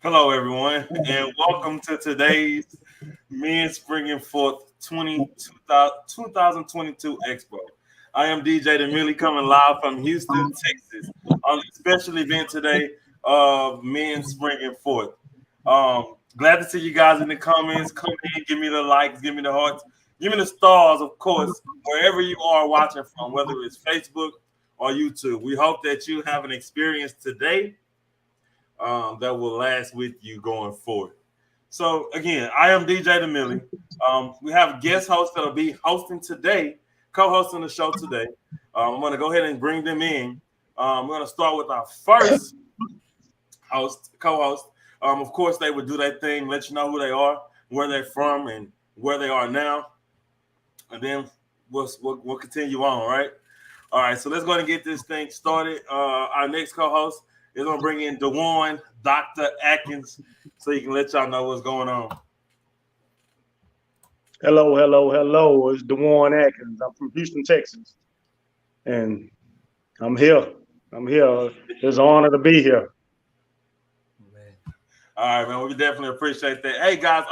Hello, everyone, and welcome to today's Men Springin 2022 Expo. I am DJ da Milli coming live from Houston, Texas on a special event today of Men Springin 4th. Glad to see you guys in the comments. Come in, give me the likes, give me the hearts, give me the stars, of course, wherever you are watching from, whether it's Facebook or YouTube. We hope that you have an experience today that will last with you going forward. So again, I am DJ da Milli. We have a guest host that'll be hosting today, co-hosting the show today. I'm going to go ahead and bring them in. We're going to start with our first co-host. Of course, they would do their thing, let you know who they are, where they're from, and where they are now. And then we'll continue on, right? All right, so let's go and get this thing started. Our next co-host is going to bring in DeWan, Dr. Atkins, so he can let y'all know what's going on. Hello. It's DeWan Atkins. I'm from Houston, Texas. And I'm here. It's an honor to be here. All right, man. We definitely appreciate that. Hey, guys,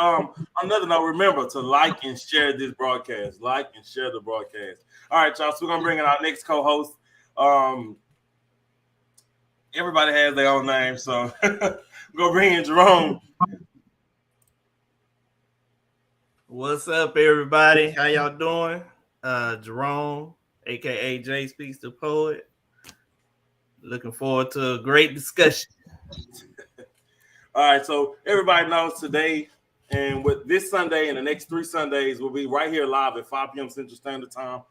another note, remember to like and share this broadcast. Like and share the broadcast. All right, y'all. So we're going to bring in our next co-host. Everybody has their own name, so we're going to bring in Jerome. What's up, everybody? How y'all doing? Jerome, a.k.a. Jspeaks the Poet. Looking forward to a great discussion. All right, so everybody knows today and with this Sunday and the next 3 Sundays, we'll be right here live at 5 p.m. Central Standard Time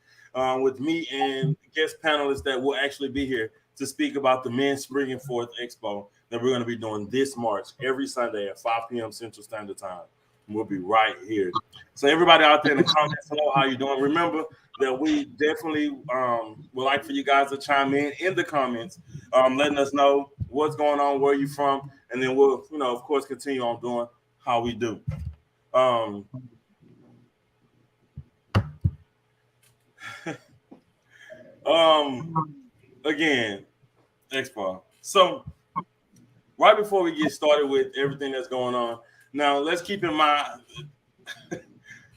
with me and guest panelists that will actually be here to speak about the Men Springin 4th Expo that we're going to be doing this March every Sunday at 5 p.m. Central Standard Time. We'll be right here. So everybody out there in the comments, hello, how you doing? Remember that we definitely would like for you guys to chime in the comments, letting us know what's going on, where you from, and then we'll, of course, continue on doing how we do. Again, Expo. So right before we get started with everything that's going on, now let's keep in mind,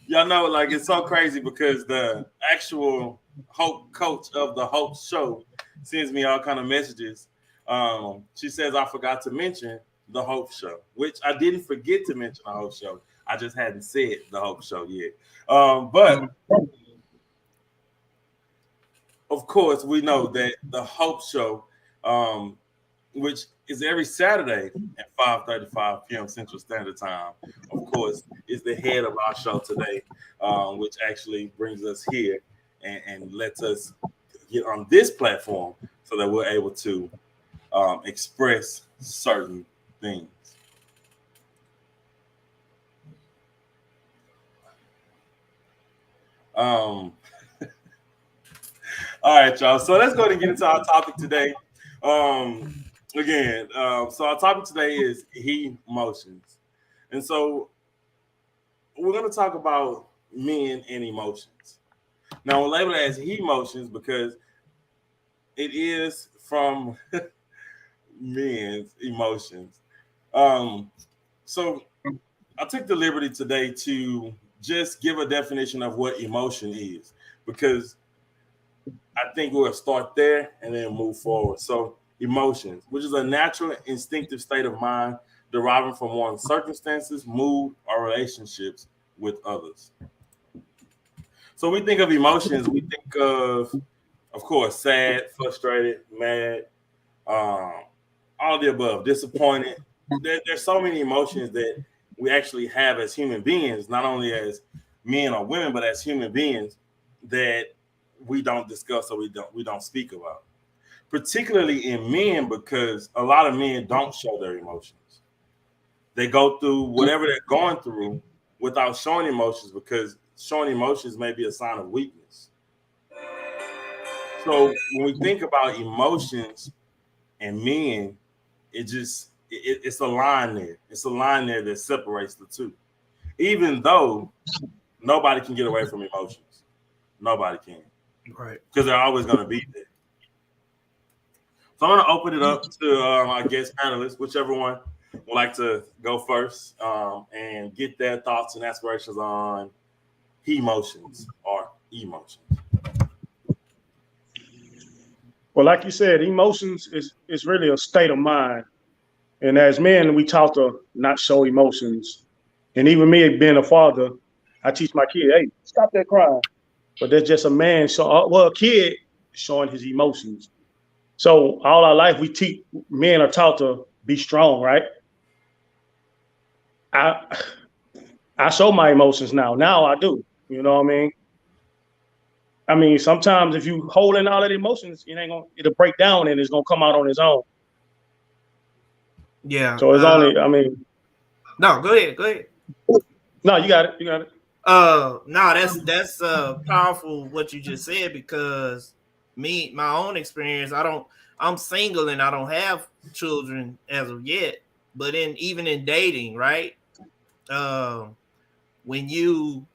y'all know, like, it's so crazy because the actual Hope coach of the Hope show sends me all kind of messages. She says I forgot to mention the Hope show, which I didn't forget to mention the Hope show. I just hadn't said the Hope show yet. But of course, we know that the Hope show, which is every Saturday at 5:35 p.m. Central Standard Time, of course, is the head of our show today, which actually brings us here and lets us get on this platform so that we're able to express certain things. All right, y'all. So let's go ahead and get into our topic today. So our topic today is emotions. And so we're going to talk about men and emotions. Now, we'll label it as emotions because it is from men's emotions. So I took the liberty today to just give a definition of what emotion is, because I think we'll start there and then move forward. So emotions, which is a natural instinctive state of mind deriving from one's circumstances, mood, or relationships with others. So we think of emotions, we think of course, sad, frustrated, mad, all the above, disappointed. There's so many emotions that we actually have as human beings, not only as men or women, but as human beings that we don't discuss or we don't speak about, particularly in men, because a lot of men don't show their emotions. They go through whatever they're going through without showing emotions, because showing emotions may be a sign of weakness. So when we think about emotions and men, it's a line there. It's a line there that separates the two. Even though nobody can get away from emotions. Nobody can. Right. Because they're always going to be there. So I'm going to open it up to our guest panelists, whichever one would like to go first and get their thoughts and aspirations on emotions or emotions. Well, like you said, emotions is really a state of mind. And as men, we taught to not show emotions. And even me being a father, I teach my kid, hey, stop that crying. But that's just a man, a kid showing his emotions. So all our life, men are taught to be strong, right? I show my emotions now. Now I do. You know what I mean? I mean, sometimes if you hold in all that emotions, it'll break down and it's gonna come out on its own. Yeah. So it's only, no, go ahead. No, you got it. No, that's powerful what you just said, because my own experience, I'm single and I don't have children as of yet, but even in dating, right? When you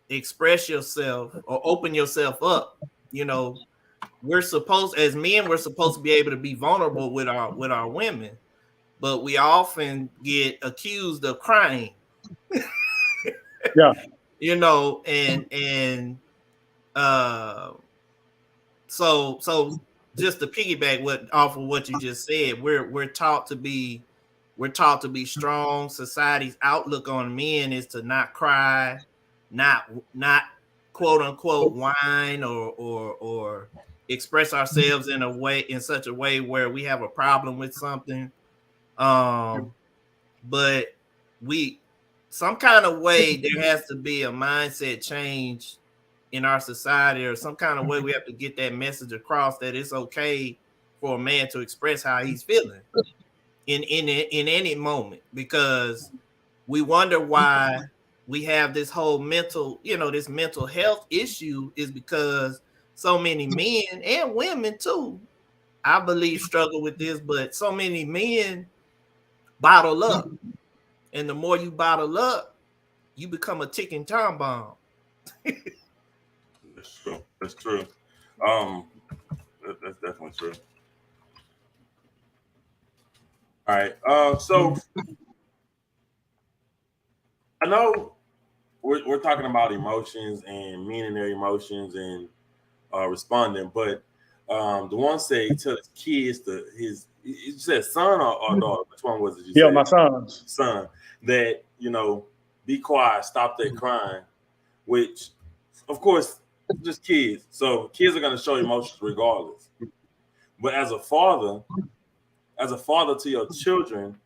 express yourself or open yourself up, we're supposed to be able to be vulnerable with our women, but we often get accused of crying. Yeah. So just to piggyback off of what you just said, we're taught to be strong. Society's outlook on men is to not cry, not quote unquote whine or express ourselves in such a way where we have a problem with something. But some kind of way there has to be a mindset change in our society, or some kind of way we have to get that message across that it's okay for a man to express how he's feeling in any moment, because we wonder why we have this whole mental health issue is because so many men and women too, I believe, struggle with this, but so many men bottle up. And the more you bottle up, you become a ticking time bomb. That's true. That's definitely true. All right. So I know we're talking about emotions and meaning their emotions and responding, but the one said he tell his kids you said son or daughter? Which one was it? You said my sons. Son, that be quiet, stop that crying. Which, of course, just kids. So kids are gonna show emotions regardless. But as a father to your children,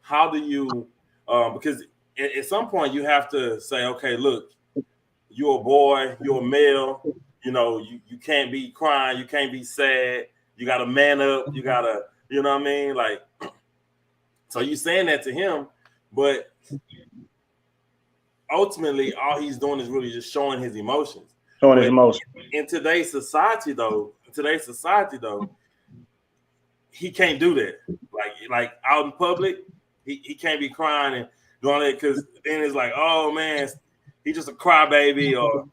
how do you? Because at some point you have to say, okay, look, you're a boy, you're a male. You can't be crying, you can't be sad. You got to man up. You got to, you know what I mean? Like, so you saying that to him, but ultimately all he's doing is really just showing his emotions. In today's society, though, he can't do that. Like out in public, he can't be crying and doing that, because then it's like, oh man, he's just a crybaby or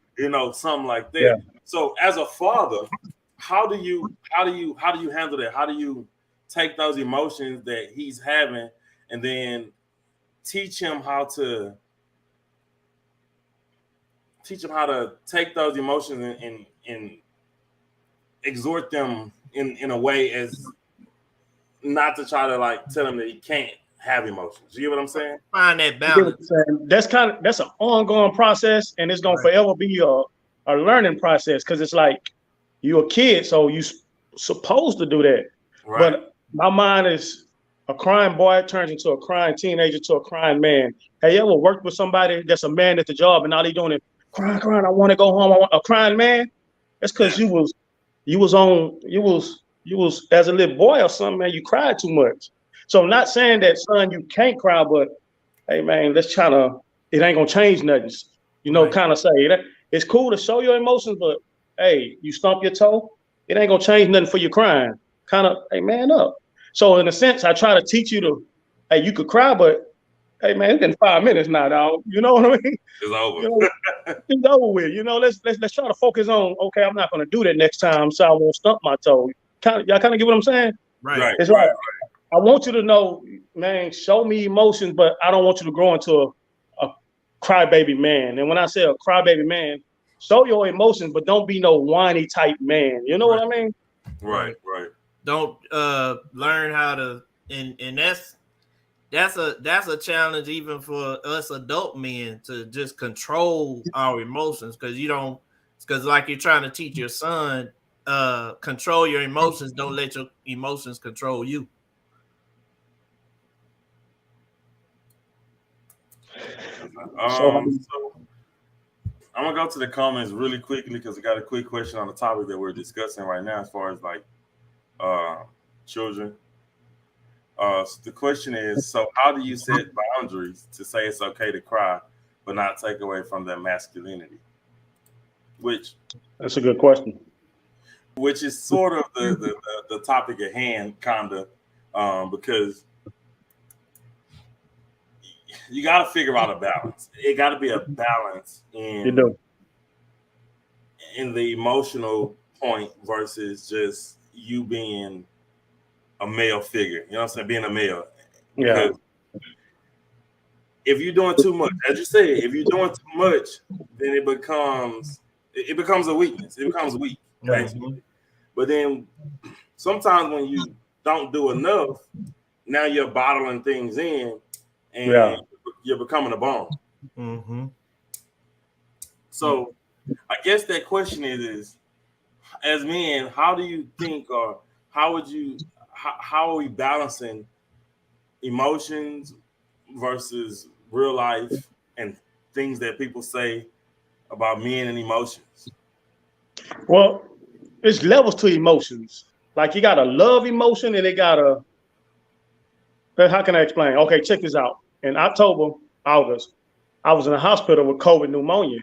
something like that. Yeah. So as a father, how do you handle that? How do you take those emotions that he's having and then teach him how to take those emotions and exhort them in a way as not to try to tell him that he can't have emotions. You get what I'm saying? Find that balance. That's an ongoing process, and it's gonna forever be a learning process, because it's like you're a kid, so you supposed to do that. Right. But my mind is a crying boy turns into a crying teenager to a crying man. Have you ever worked with somebody that's a man at the job and all they doing is crying, I want to go home. A crying man? That's because you was as a little boy or something, man, you cried too much. So I'm not saying that, son, you can't cry, but hey man, it ain't gonna change nothing. Right. Kind of say that it's cool to show your emotions, but hey, you stump your toe, it ain't gonna change nothing for you crying. Kind of, hey, man up. So in a sense, I try to teach you hey, you could cry, but hey man, it's been 5 minutes now, dog. You know what I mean? It's over. It's over with. Let's try to focus on, okay, I'm not gonna do that next time, so I won't stump my toe. Y'all kind of get what I'm saying? Right. It's right. I want you to know, man, show me emotions, but I don't want you to grow into a crybaby man. And when I say a crybaby man, show your emotions, but don't be no whiny type man. You know what I mean? Right. Don't learn how to, and that's a challenge even for us adult men to just control our emotions, because like you're trying to teach your son, control your emotions. Don't let your emotions control you. So I'm gonna go to the comments really quickly because I got a quick question on the topic that we're discussing right now, as far as like children. So the question is: so how do you set boundaries to say it's okay to cry, but not take away from their masculinity? That's a good question. Which is sort of the topic at hand, kind of, because you got to figure out a balance. It got to be a balance in the emotional point versus just you being a male figure. You know what I'm saying? Being a male. Yeah. Because if you're doing too much, as you said, if you're doing too much, then it becomes a weakness. It becomes weak, basically. But then sometimes when you don't do enough, now you're bottling things in, and you're becoming a bomb. Mm-hmm. So I guess that question is, as men, how do you think, or how are we balancing emotions versus real life and things that people say about men and emotions? Well, it's levels to emotions. Like you got a love emotion and they got a, how can I explain? Okay, check this out. In October, August, I was in the hospital with COVID pneumonia.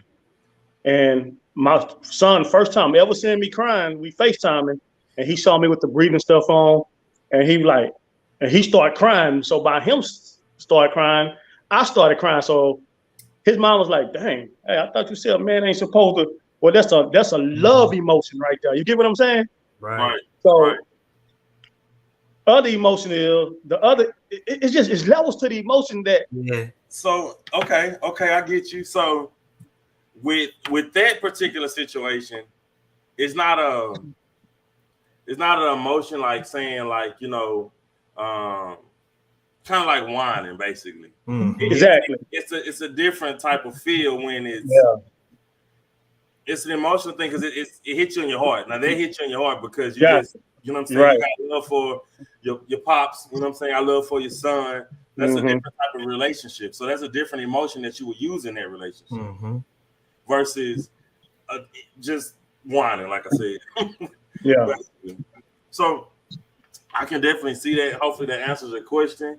And my son, first time ever seeing me crying, we FaceTiming, and he saw me with the breathing stuff on, and he started crying. So by him start crying, I started crying. So his mom was like, "Dang, hey, I thought you said a man ain't supposed to." Well, that's a love emotion right there. You get what I'm saying? Right. So other emotion is it's levels to the emotion that. Yeah. So okay, I get you. So with that particular situation, it's not an emotion like saying, like, you know, kind of like whining, basically. Mm-hmm. Exactly. It's a different type of feel when it's an emotional thing, because it hits you in your heart. Now they hit you in your heart because you just, you know what I'm saying, you got love for your pops, you know what I'm saying, I love for your son. That's a different type of relationship. So that's a different emotion that you would use in that relationship versus just whining, like I said. Yeah. So I can definitely see that. Hopefully that answers your question.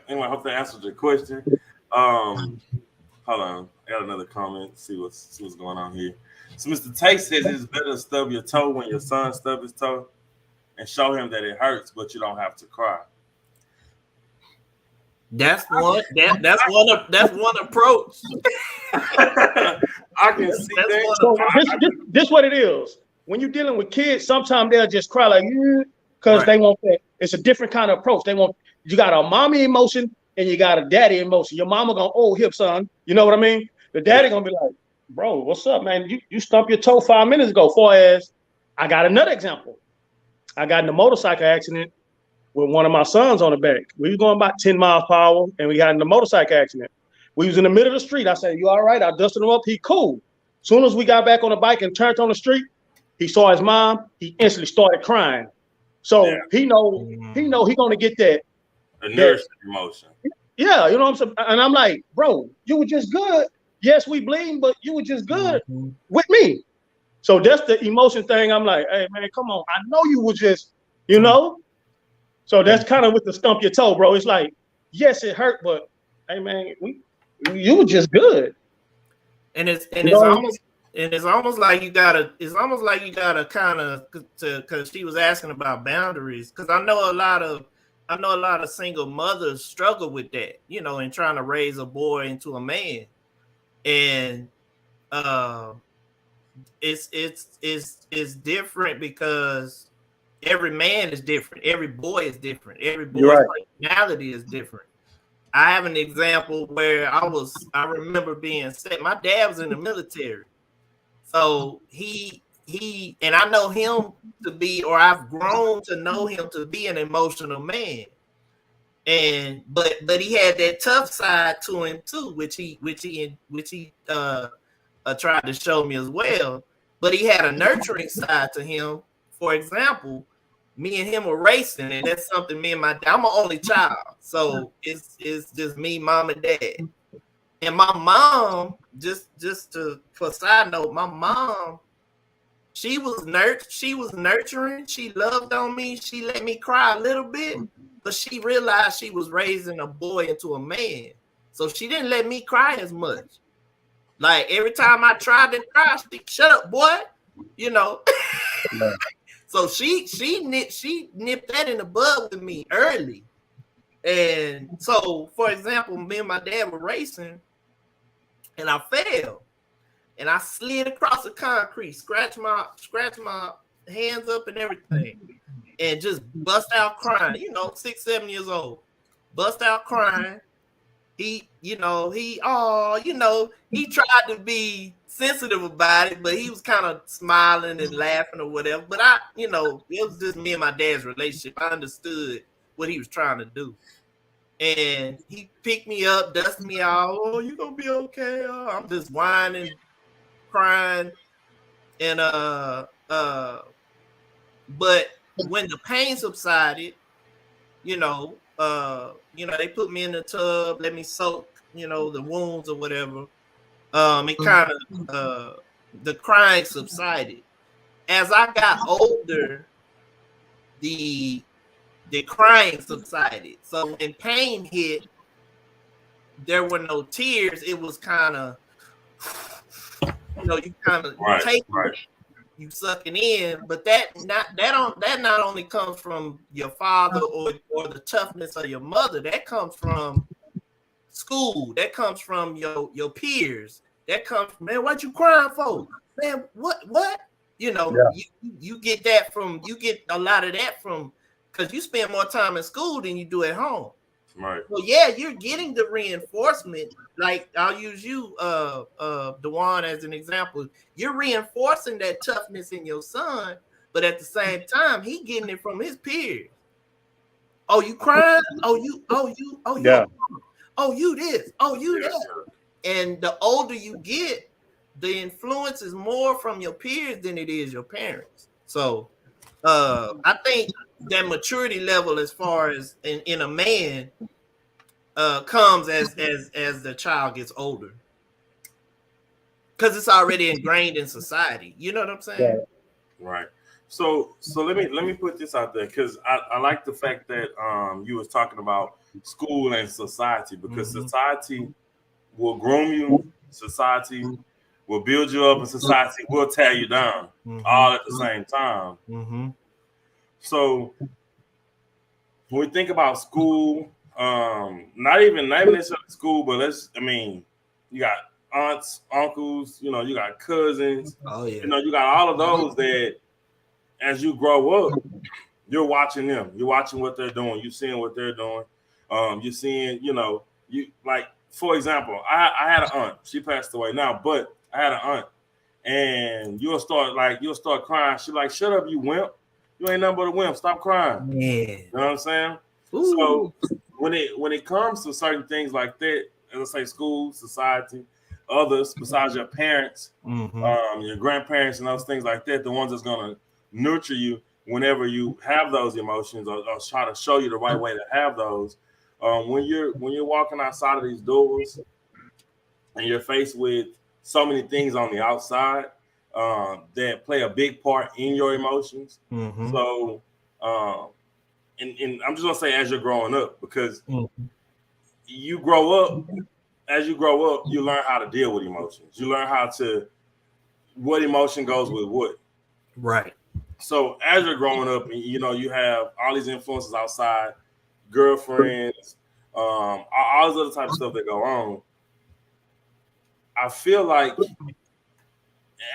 Anyway, I hope that answers your question. Hold on, I got another comment. See what's going on here. So Mr. Tate says it's better to stub your toe when your son stubs his toe and show him that it hurts, but you don't have to cry. That's one approach. I can see that. So this what it is. When you're dealing with kids, sometimes they'll just cry like, because they want that. It's a different kind of approach. You got a mommy emotion and you got a daddy emotion. Your mama gonna, oh, hip, son. You know what I mean? The daddy gonna be like, bro, what's up, man? You stumped your toe 5 minutes ago. I got another example. I got in a motorcycle accident with one of my sons on the back. We was going about 10 miles per hour, and we got in a motorcycle accident. We was in the middle of the street. I said, "You all right?" I dusted him up. He cool. Soon as we got back on the bike and turned on the street, he saw his mom. He instantly started crying. So he know he gonna get that nourishing emotion. Yeah, you know what I'm saying? And I'm like, bro, you were just good. Yes, we bleed, but you were just good with me. So that's the emotion thing. I'm like, hey, man, come on. I know you were just, you know? So that's kind of with the stump your toe, bro. It's like, yes, it hurt, but hey, man, you were just good. And it's almost like you gotta kind of, because she was asking about boundaries. Because I know a lot of single mothers struggle with that, you know, in trying to raise a boy into a man. And it's different because every man is different, every boy is different, every boy's personality is different. I have an example where I remember being sick. My dad was in the military, so he and I know him to be, or I've grown to know him to be, an emotional man. And but he had that tough side to him too, which he tried to show me as well. But he had a nurturing side to him. For example, me and him were racing, and that's something me and I'm an only child, so it's just me, mom, and dad. And my mom, just for side note, my mom, she was nurturing. She loved on me. She let me cry a little bit, but she realized she was raising a boy into a man, so she didn't let me cry as much. Like every time I tried to cry, she shut up, boy. You know. Yeah. So she nipped that in the bud with me early. And so, for example, me and my dad were racing, and I fell, and I slid across the concrete, scratched my hands up and everything, and just bust out crying. 6, 7 years old, bust out crying. He tried to be sensitive about it, but he was kind of smiling and laughing or whatever. But it was just me and my dad's relationship. I understood what he was trying to do. And he picked me up, dusted me out. Oh, you gonna be okay? I'm just whining, crying. And but when the pain subsided, they put me in the tub, let me soak, the wounds or whatever. It kind of the crying subsided. As I got older, the crying subsided. So when pain hit, there were no tears. It was kind of, you kind of take it. You sucking in, but that not only comes from your father or the toughness of your mother. That comes from school. That comes from your peers. That comes from, man, what you crying for? Man, what? You get that from, you get a lot of that from, because you spend more time in school than you do at home. Right. Well, yeah, you're getting the reinforcement. Like, I'll use you, Dewan, as an example. You're reinforcing that toughness in your son, but at the same time, he getting it from his peers. Oh, you crying? You this? Oh, you that? And the older you get, the influence is more from your peers than it is your parents. So, I think that maturity level, as far as in a man, comes as the child gets older, because it's already ingrained in society. You know what I'm saying? Right. So let me put this out there, because I like the fact that you was talking about school and society, because society will groom you, society will build you up, and society will tear you down, all at the same time. So when we think about school, not even necessarily school, but you got aunts, uncles, you got cousins. Oh yeah. You got all of those that, as you grow up, you're watching them. You're watching what they're doing. You're seeing what they're doing. You're seeing, you like, for example, I had an aunt. She passed away now, but I had an aunt, and you'll start crying. She's like, "Shut up, you wimp. You ain't nothing but a wimp. Stop crying." Yeah. You know what I'm saying? Ooh. So when it comes to certain things like that, as I say, school, society, others besides your parents, your grandparents, and those things like that, the ones that's gonna nurture you whenever you have those emotions, or try to show you the right way to have those. When you're walking outside of these doors, and you're faced with so many things on the outside that play a big part in your emotions. So, and I'm just gonna say, as you're growing up, because you grow up. As you grow up, you learn how to deal with emotions. You learn what emotion goes with what. Right. So as you're growing up, and you have all these influences outside, girlfriends, all this other type of stuff that go on. I feel like,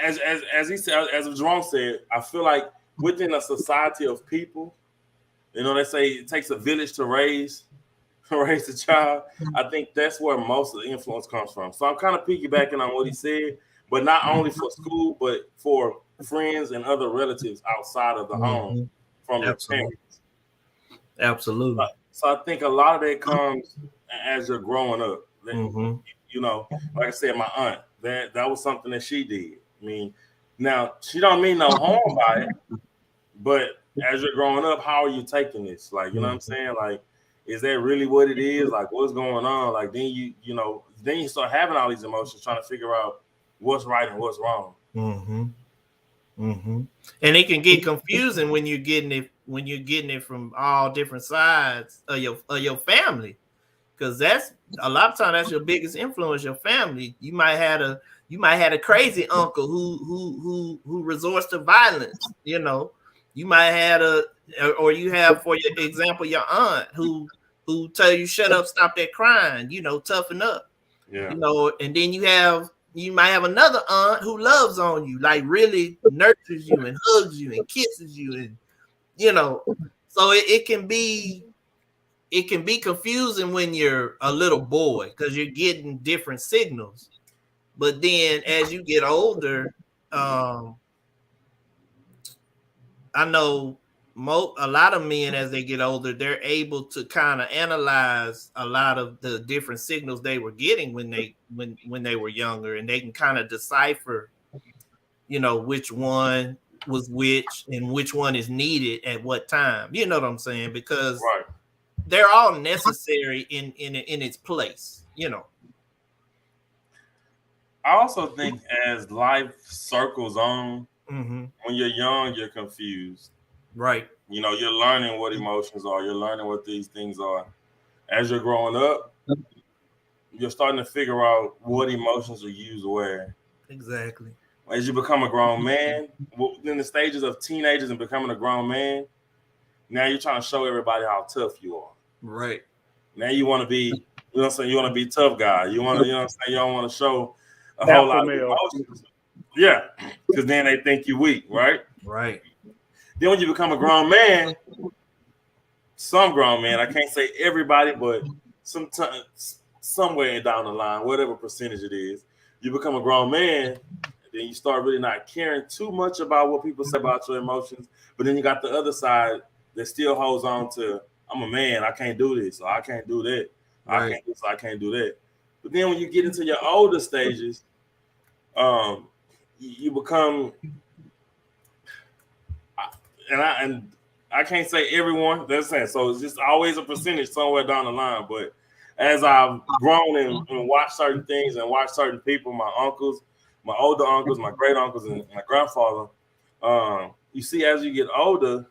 as he said, as Jerome said, I feel like within a society of people, you know, they say it takes a village to raise a child. I think that's where most of the influence comes from. So I'm kind of piggybacking on what he said, but not only for school, but for friends and other relatives outside of the home from your parents. Absolutely. So I think a lot of that comes as you're growing up. You know, like I said, my aunt, that was something that she did. I mean, now she don't mean no harm by it, but as you're growing up, how are you taking this? Like, you know what I'm saying? Like, is that really what it is? Like, what's going on? Like, then you start having all these emotions, trying to figure out what's right and what's wrong. And it can get confusing when you're getting it from all different sides of your family, because that's a lot of times that's your biggest influence, your family. You might have a crazy uncle who resorts to violence. You know, you might have or you have, for your example, your aunt who tell you shut up, stop that crying. You know, toughen up. Yeah. You know, and then you might have another aunt who loves on you, like really nurtures you and hugs you and kisses you, and you know, so it can be confusing when you're a little boy because you're getting different signals. But then as you get older, I know a lot of men, as they get older, they're able to kind of analyze a lot of the different signals they were getting when they were younger, and they can kind of decipher, you know, which one was which and which one is needed at what time. You know what I'm saying? Because they're all necessary in its place, you know. I also think as life circles on, when you're young, you're confused. Right. You know, you're learning what emotions are. You're learning what these things are. As you're growing up, you're starting to figure out what emotions are used where. Exactly. As you become a grown man, in the stages of teenagers and becoming a grown man, now you're trying to show everybody how tough you are. Right. Now you want to be, you know what I'm saying? You want to be a tough guy. You want to, you know what I'm saying? You don't want to show a whole lot of emotions. Yeah, because then they think you're weak, right? Right. Then when you become a grown man, some grown men, I can't say everybody, but sometimes, somewhere down the line, whatever percentage it is, you become a grown man, and then you start really not caring too much about what people say about your emotions. But then you got the other side that still holds on to, I'm a man, I can't do this, or I can't do that. Right. I can't do this, I can't do that. But then when you get into your older stages, you become, and I can't say everyone, that's saying, so it's just always a percentage somewhere down the line. But as I've grown and watched certain things and watched certain people, my uncles, my older uncles, my great uncles, and my grandfather, you see, as you get older,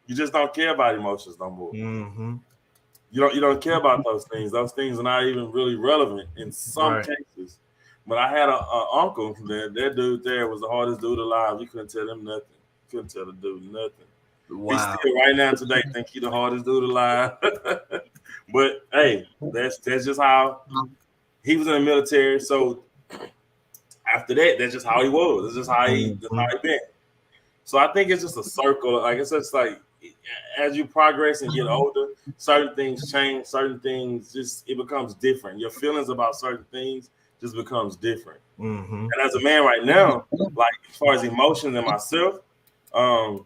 you just don't care about emotions no more. You don't care about those things. Those things are not even really relevant in some cases. But I had an uncle, that dude there was the hardest dude alive. You couldn't tell him nothing. Couldn't tell the dude nothing. Wow. He's still right now today think he's the hardest dude alive. But hey, that's just how he was in the military. So after that, that's just how he was. That's just how he been. So I think it's just a circle. Like it's just like as you progress and get older, certain things change, certain things it becomes different. Your feelings about certain things just becomes different. And as a man right now, like as far as emotions and myself, I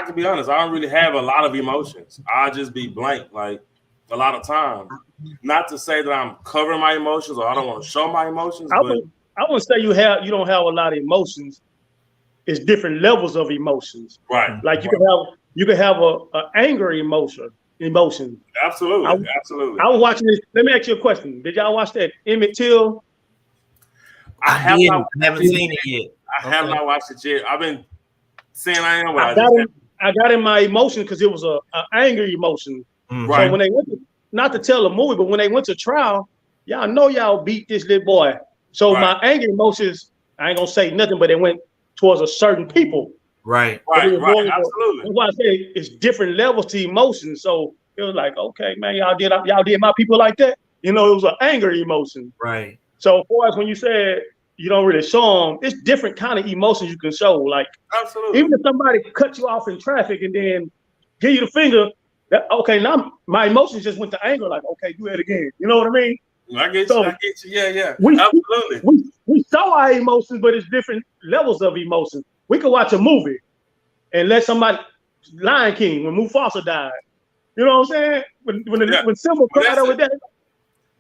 can be honest, I don't really have a lot of emotions. I just be blank like a lot of times. Not to say that I'm covering my emotions or I don't want to show my emotions, I wouldn't say you don't have a lot of emotions. It's different levels of emotions. Right. Like you can have a anger emotion. Absolutely. I was watching this. Let me ask you a question. Did y'all watch that Emmett Till? I haven't seen it yet. I have not watched it yet. I've been saying I am. I got in my emotion because it was a anger emotion. Right. So when they went not to tell the movie, but when they went to trial, y'all know y'all beat this little boy. So my anger emotions, I ain't gonna say nothing, but it went towards a certain people. Right. Absolutely. That's why I say it's different levels to emotions. So it was like, okay, man, y'all did my people like that. You know, it was an anger emotion. Right. So for us, when you said you don't really show them, it's different kind of emotions you can show. Like, Absolutely. even if somebody cuts you off in traffic and then give you the finger, that okay, now my emotions just went to anger. Like, okay, do it again. You know what I mean? I get So you. Yeah. we, Absolutely. we show our emotions, but it's different levels of emotions. We could watch a movie and let somebody, Lion King, when Mufasa died. You know what I'm saying? When Simba cried over that.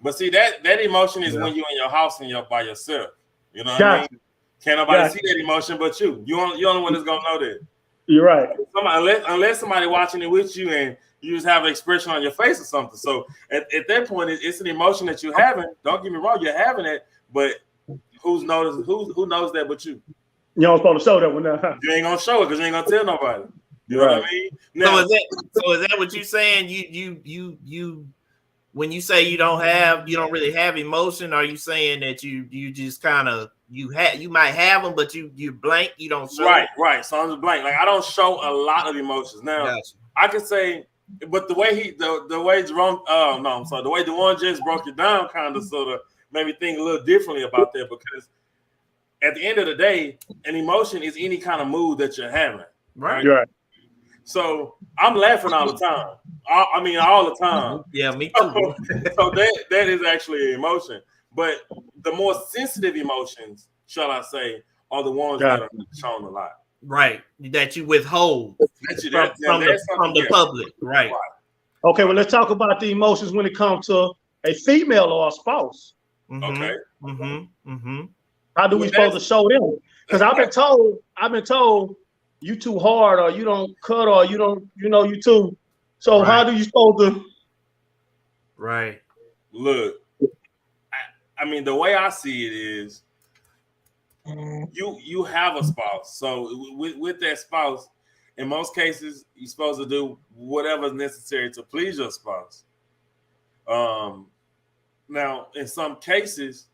But see, that emotion is when you're in your house and you're by yourself. You know what I mean? Can't nobody see that emotion but you. You're the only one that's gonna know that. You're right. Unless somebody watching it with you and you just have an expression on your face or something. So at that point, it's an emotion that you're having. Don't get me wrong, you're having it, but who knows that but you? You don't supposed to show that one now. You ain't gonna show it because you ain't gonna tell nobody. You know what I mean? Now, so is that what you're saying? You when you say you don't really have emotion, are you saying that you just kind of you might have them, but you blank, you don't show right. So I'm just blank. Like I don't show a lot of emotions. Now I can say, but the way Jerome the way DeJuan just broke it down kind of sort of made me think a little differently about that, because at the end of the day, an emotion is any kind of mood that you're having. Right. So I'm laughing all the time. I mean, all the time. Yeah, me too. So that is actually an emotion. But the more sensitive emotions, shall I say, are the ones that are shown a lot. Right. That you withhold from the public. Right. Okay, well, let's talk about the emotions when it comes to a female or a spouse. Okay. How do we supposed to show them? Because I've been told you too hard, or you don't cut, or you don't, you too. So how do you supposed to? Right. Look, I mean, the way I see it is, you have a spouse. So with that spouse, in most cases, you're supposed to do whatever's necessary to please your spouse. Now, in some cases,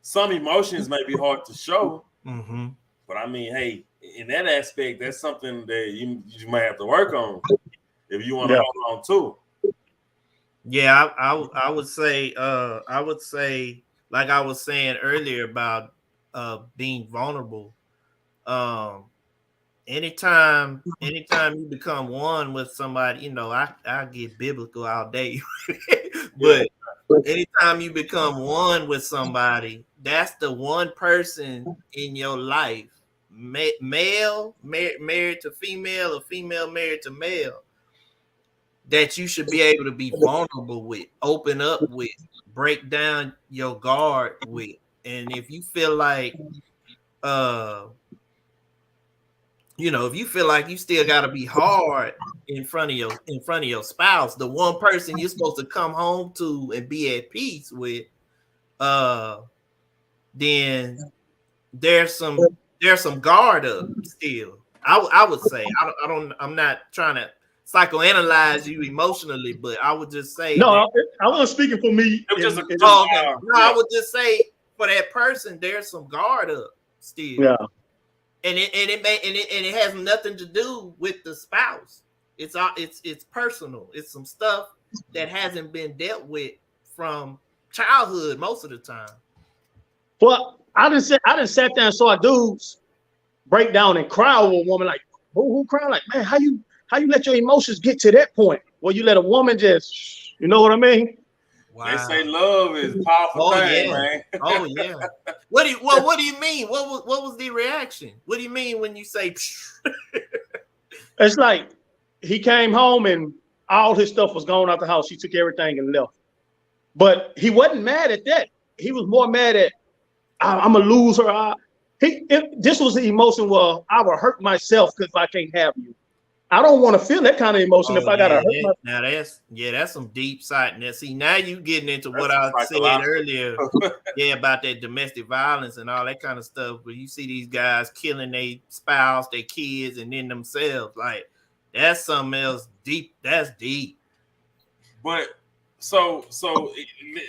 some emotions may be hard to show, but I mean, hey, in that aspect, that's something that you might have to work on if you want to hold on to. Yeah, I would say like I was saying earlier about being vulnerable. Anytime you become one with somebody, I get biblical all day, but anytime you become one with somebody, that's the one person in your life, male married to female or female married to male, that you should be able to be vulnerable with, open up with, break down your guard with. And if you feel like if you feel like you still got to be hard in front of your spouse, the one person you're supposed to come home to and be at peace with, then there's some guard up still. I would say I'm not trying to psychoanalyze you emotionally, but I would just say I wasn't speaking for me. I would just say for that person, there's some guard up still. Yeah. And it has nothing to do with the spouse. It's personal. It's some stuff that hasn't been dealt with from childhood most of the time. Well, I didn't sat there and saw dudes break down and cry over a woman, like who cry, like, man, how you let your emotions get to that point? Well, you let a woman just, you know what I mean? Wow. They say love is a powerful thing, man. Oh yeah. What do you mean? What was the reaction? What do you mean when you say? It's like he came home and all his stuff was gone out the house. She took everything and left. But he wasn't mad at that. He was more mad at, I'm gonna lose her. This was the emotion where I would hurt myself because I can't have you. I don't want to feel that kind of emotion if I gotta hurt myself. Now that's some deep side. Now see, now you getting into what I said earlier, about that domestic violence and all that kind of stuff. But you see these guys killing their spouse, their kids, and then themselves. Like that's something else deep. That's deep. But so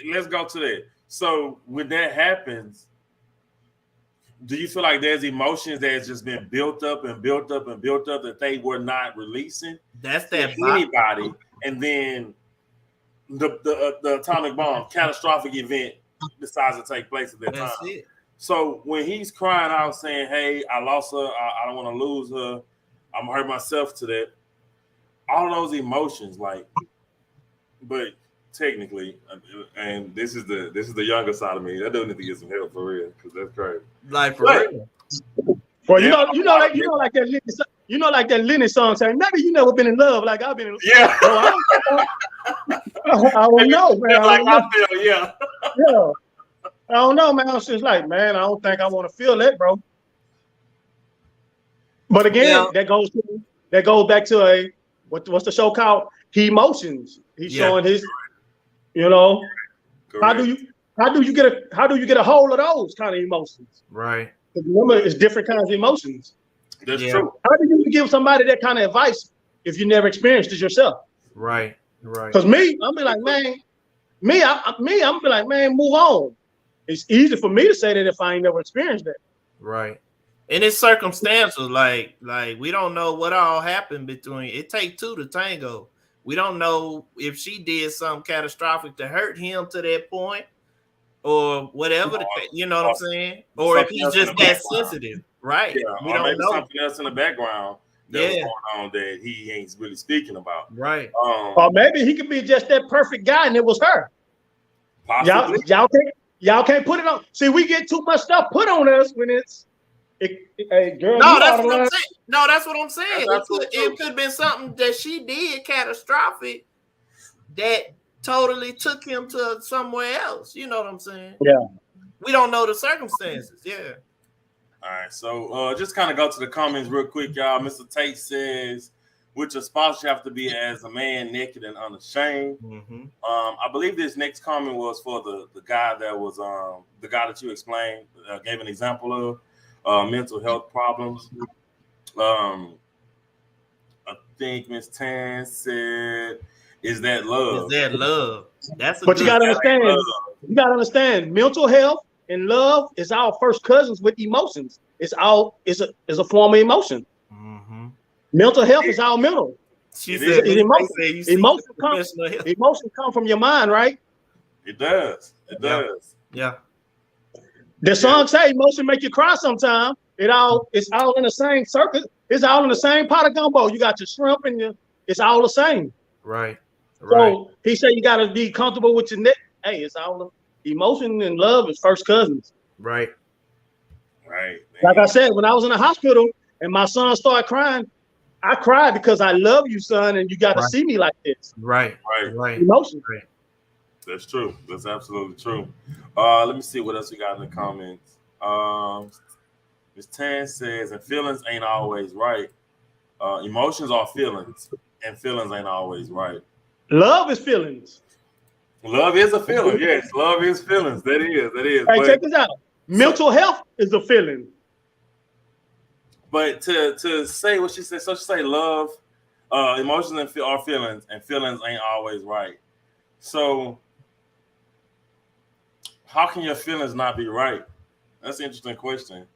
let's go to that. So when that happens, do you feel like there's emotions that has just been built up that they were not releasing? That's that anybody, and then the atomic bomb, catastrophic event decides to take place at that That's time. it. So when he's crying out saying, "Hey, I lost her. I don't want to lose her. I'm hurt myself to that." All those emotions, like, but technically, and this is the younger side of me. I do need to get some help for real because that's crazy. Like for real. Well, you know, like that Lenny song saying, "Maybe you never been in love like I've been in love." Yeah. Bro, I don't know, man. I feel, yeah. Yeah. I don't know, man. It's just like, man, I don't think I want to feel that, bro. But again, that goes back to what's the show called? Emotions. He's showing his, you know, Correct. how do you get a hold of those kind of emotions? Right. Remember, it's different kinds of emotions. That's true. How do you give somebody that kind of advice if you never experienced it yourself? Right. Right. Because me, I'm be like, man, I'm be like, man, move on. It's easy for me to say that if I ain't never experienced that. Right. And it's circumstantial. Like we don't know what all happened between. It takes two to tango. We don't know if she did something catastrophic to hurt him to that point, or whatever. You know what I'm saying? Or if he's just that sensitive, right? Yeah. We or don't maybe know. something else in the background that was going on that he ain't really speaking about. Right. Or maybe he could be just that perfect guy, and it was her. Possibly. Y'all can't put it on. See, we get too much stuff put on us when it's. Hey, girl, no, that's what I'm saying. No, that's what I'm saying. It could have been something that she did catastrophic that totally took him to somewhere else. You know what I'm saying? Yeah. We don't know the circumstances. Yeah. All right. So just kind of go to the comments real quick, y'all. Mr. Tate says, "With your spouse, you have to be as a man, naked and unashamed." Mm-hmm. I believe this next comment was for the guy that was the guy that you explained, gave an example of. Mental health problems. I think Miss Tan said, "Is that love?" Is that love? That's a but you gotta understand. You gotta understand. Mental health and love is our first cousins with emotions. It's a form of emotion. Mm-hmm. Mental health is our mental. She said, emotions come from your mind, right? It does. It does. Yeah. The song say emotion make you cry sometime. It's all in the same circuit. It's all in the same pot of gumbo. You got your shrimp and it's all the same. Right. So he said you gotta be comfortable with your neck. Hey, it's all emotion and love is first cousins. Right. Right. Man. Like I said, when I was in the hospital and my son started crying, I cried because I love you, son, and you got to see me like this. Right. Emotion. Right. That's true. That's absolutely true. Let me see what else we got in the comments. Ms. Tan says, "And feelings ain't always right. Emotions are feelings, and feelings ain't always right." Love is feelings. Love is a feeling. Yes, love is feelings. That is. Hey, check this out. Mental health is a feeling. But to say what she said, so she say love, emotions are feelings, and feelings ain't always right. So how can your feelings not be right? That's an interesting question.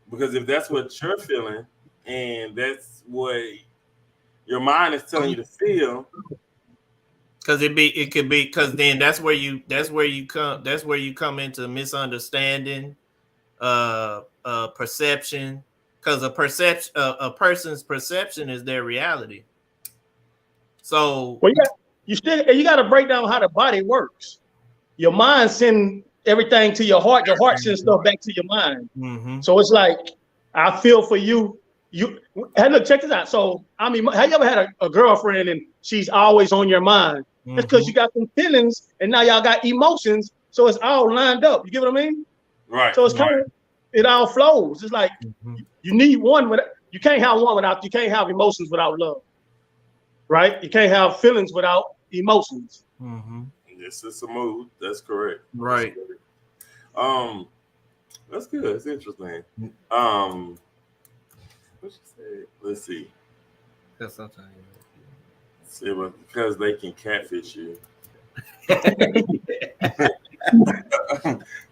Because if that's what you're feeling, and that's what your mind is telling you to feel, because it could be because then that's where you come into misunderstanding, perception. Because a person's perception is their reality. So you got to break down how the body works. Your mind sends everything to your heart. Your heart sends stuff back to your mind. Mm-hmm. So it's like I feel for you. Hey, look, check this out. So I mean, have you ever had a girlfriend and she's always on your mind? That's because you got some feelings and now y'all got emotions. So it's all lined up. You get what I mean? Right. So it's kind of it all flows. It's like you need one you can't have one without you can't have emotions without love. Right? You can't have feelings without emotions. Mm-hmm. Yes, it's a mood. That's correct. Right. That's good. It's interesting. What she said? Let's see. That's something. See, because they can catfish you.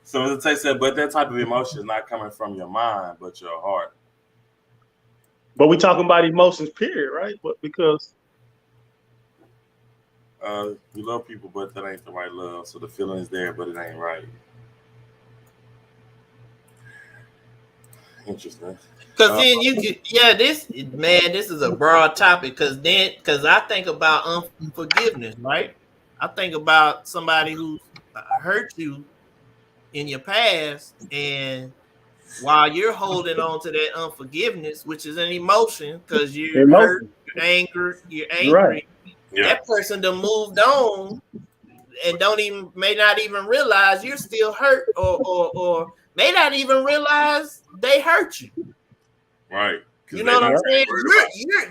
So as Tate said, but that type of emotion is not coming from your mind, but your heart. But we talking about emotions, period, right? But because You love people, but that ain't the right love. So the feeling is there, but it ain't right. Interesting. Because then this is a broad topic. Because I think about unforgiveness, right? I think about somebody who hurt you in your past, and while you're holding on to that unforgiveness, which is an emotion, because you're hurt, you're angry, Right. that person done moved on and may not even realize you're still hurt, or may not even realize they hurt you. Right. You know what I'm saying?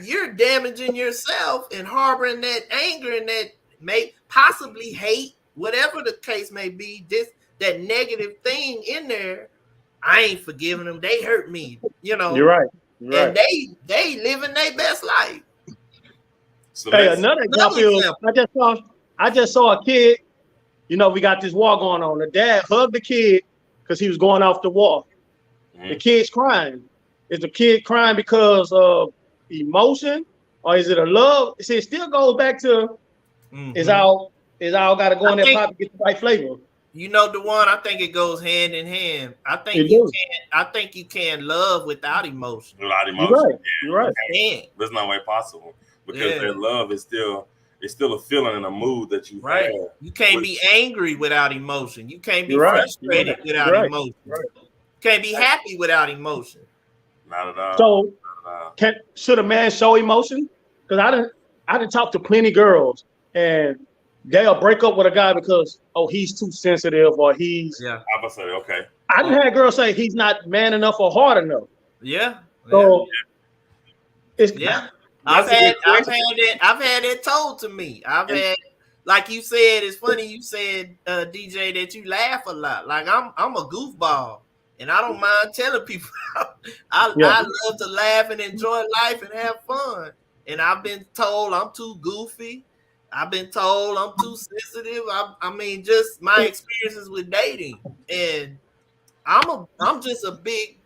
You're damaging yourself and harboring that anger and that may possibly hate, whatever the case may be, that negative thing in there. I ain't forgiving them. They hurt me. You know. You're right. And they living their best life. So hey, another example. I just saw a kid. You know, we got this war going on. The dad hugged the kid because he was going off the wall. Mm-hmm. The kid's crying. Is the kid crying because of emotion, or is it a love? See, it still goes back to is all got to go in that pot to get the right flavor. You know, the one, I think it goes hand in hand. I think you can love without emotion. Without emotion, you're right. There's no way possible, because that love is still a feeling and a mood that you have. You can't be angry without emotion. You can't be frustrated without emotion. Right. You can't be happy without emotion. Not at all. So, should a man show emotion? Because I didn't talk to plenty girls, and they'll break up with a guy because he's too sensitive, or he's I'm gonna say okay. I didn't have girls say he's not man enough or hard enough. Yeah. So I've had it told to me. I've had, like you said, it's funny you said, DJ, that you laugh a lot. Like I'm a goofball. And I don't mind telling people I love to laugh and enjoy life and have fun. And I've been told I'm too goofy. I've been told I'm too sensitive. I mean, just my experiences with dating. And I'm just a big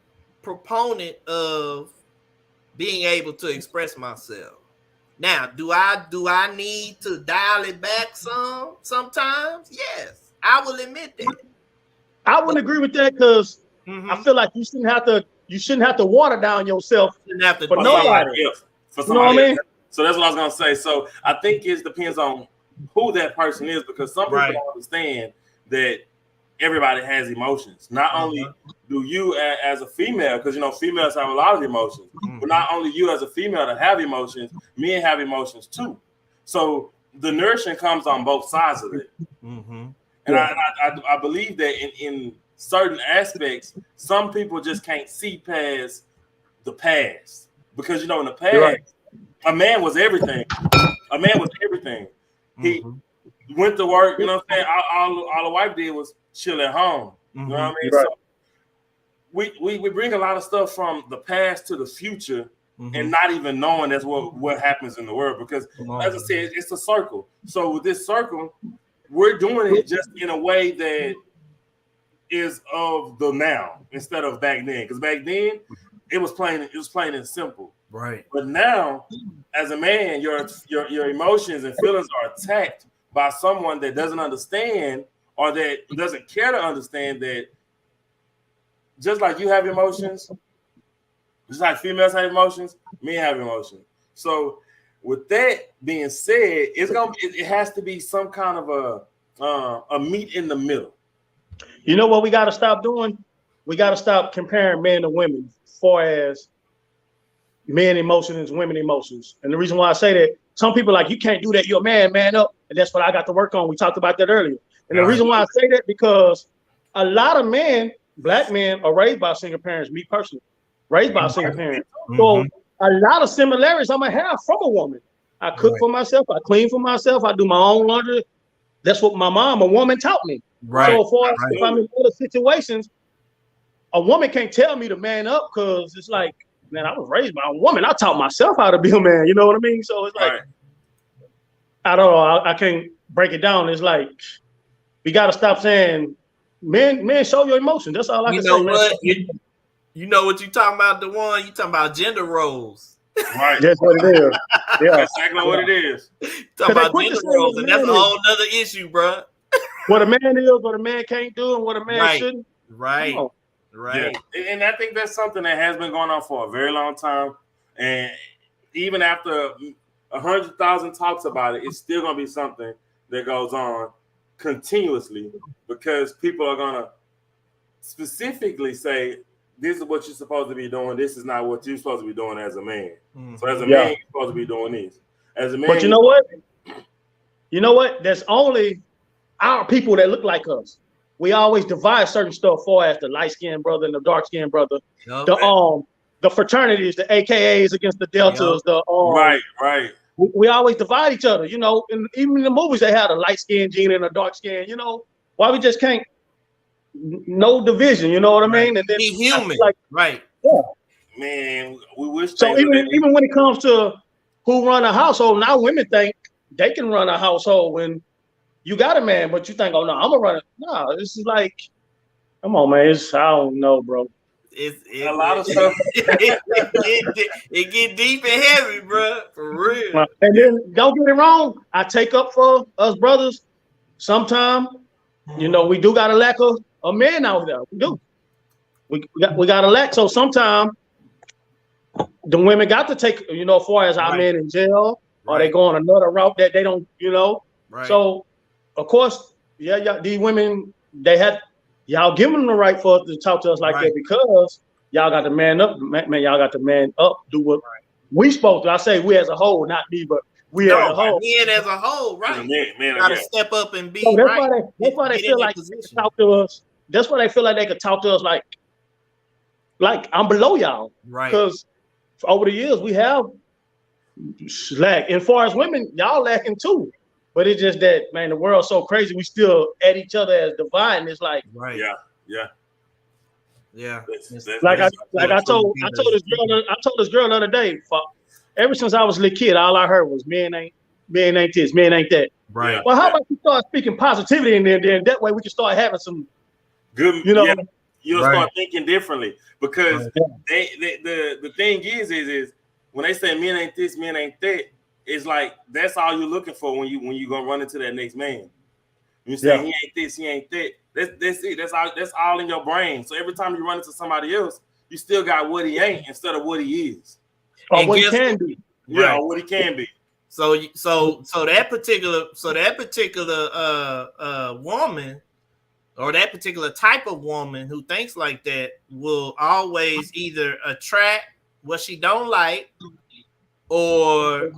proponent of being able to express myself. Now, do I need to dial it back sometimes? Yes, I will admit that. I wouldn't agree with that, because I feel like you shouldn't have to water down yourself for nobody else. For somebody else. So that's what I was gonna say. So I think it depends on who that person is, because some people don't understand that everybody has emotions. Not only do you as a female, because you know females have a lot of emotions, but not only you as a female to have emotions, men have emotions too. So the nourishing comes on both sides of it. And I believe that in certain aspects, some people just can't see past the past, because you know in the past, a man was everything. He went to work. You know what I'm saying? All the wife did was chill at home. You know what I mean? So we bring a lot of stuff from the past to the future, and not even knowing that's what happens in the world. Because as I said, it's a circle. So with this circle, we're doing it just in a way that is of the now instead of back then. Because back then it was plain and simple. Right. But now, as a man, your emotions and feelings are attacked by someone that doesn't understand, or that doesn't care to understand that just like you have emotions, just like females have emotions, men have emotions. So with that being said, it has to be some kind of a meet in the middle. You know what we got to stop doing? We got to stop comparing men to women as far as men emotions, women emotions. And the reason why I say that, some people like, you can't do that. You're a man up. And that's what I got to work on. We talked about that earlier. And the reason why I say that, because a lot of men, black men, are raised by single parents. Me personally, raised by single parents. So a lot of similarities I'm going to have from a woman. I cook for myself. I clean for myself. I do my own laundry. That's what my mom, a woman, taught me. So far, if I'm in other situations, a woman can't tell me to man up, because it's like, man, I was raised by a woman. I taught myself how to be a man. You know what I mean? So it's like, I don't know. I can't break it down. It's like, we got to stop saying, men, show your emotions. That's all I can say. You know what you're talking about, the one, you talking about gender roles. Right. That's what it is. Yeah. That's exactly what it is. Talking about gender roles, and that's a whole nother issue, bro. What a man is, what a man can't do, and what a man shouldn't. Right. Yeah. And I think that's something that has been going on for a very long time. And even after 100,000 talks about it, it's still going to be something that goes on continuously because people are going to specifically say, this is what you're supposed to be doing. This is not what you're supposed to be doing as a man. Mm-hmm. So as a man, you're supposed to be doing this. As a man, but you know what? You know what? There's only our people that look like us. We always divide certain stuff for as the light-skinned brother and the dark-skinned brother. Yep. The fraternities, the AKAs against the deltas. Yep. Right. We always divide each other. You know, and even in the movies they have a light-skinned gene and a dark-skinned. You know, why we just can't? No division. You know what I mean? And then be human. Right. Yeah. Man, we wish. So even when it comes to who run a household, now women think they can run a household when you got a man, but you think, oh no, I'm gonna run it. No, this is like, come on, man. I don't know, bro. It's a lot of stuff. It get deep and heavy, bro. For real. And then don't get it wrong. I take up for us brothers. Sometimes, you know, we do got a lack of men out there. We do. We got a lack. So sometimes the women got to take, you know, as far as our men in jail, or they go on another route that they don't, you know. Right. So of course, these women, y'all give them the right for us to talk to us like that because y'all got to man up, man. Y'all got to man up, do what we supposed to. I say we as a whole, not me, but we as a whole. Men as a whole, right? Man, got to step up and be. So that's why they feel like they can talk to us. That's why they feel like they could talk to us like I'm below y'all, right? Because over the years we have lack. And far as women, y'all lacking too. But it's just that, man, the world's so crazy. We still at each other as divine. It's like, yeah. Like I told this girl the other day. Ever since I was a little kid, all I heard was men ain't this, men ain't that. Right. Well, how about you start speaking positivity in there? Then that way we can start having some good. You know, you'll start thinking differently because the thing is when they say men ain't this, men ain't that. It's like that's all you're looking for when you gonna run into that next man. You say he ain't this, he ain't that. That's it. That's all in your brain. So every time you run into somebody else, you still got what he ain't instead of what he is. Or what he can be. Yeah, or what he can be. So that particular woman or that particular type of woman who thinks like that will always either attract what she don't like, or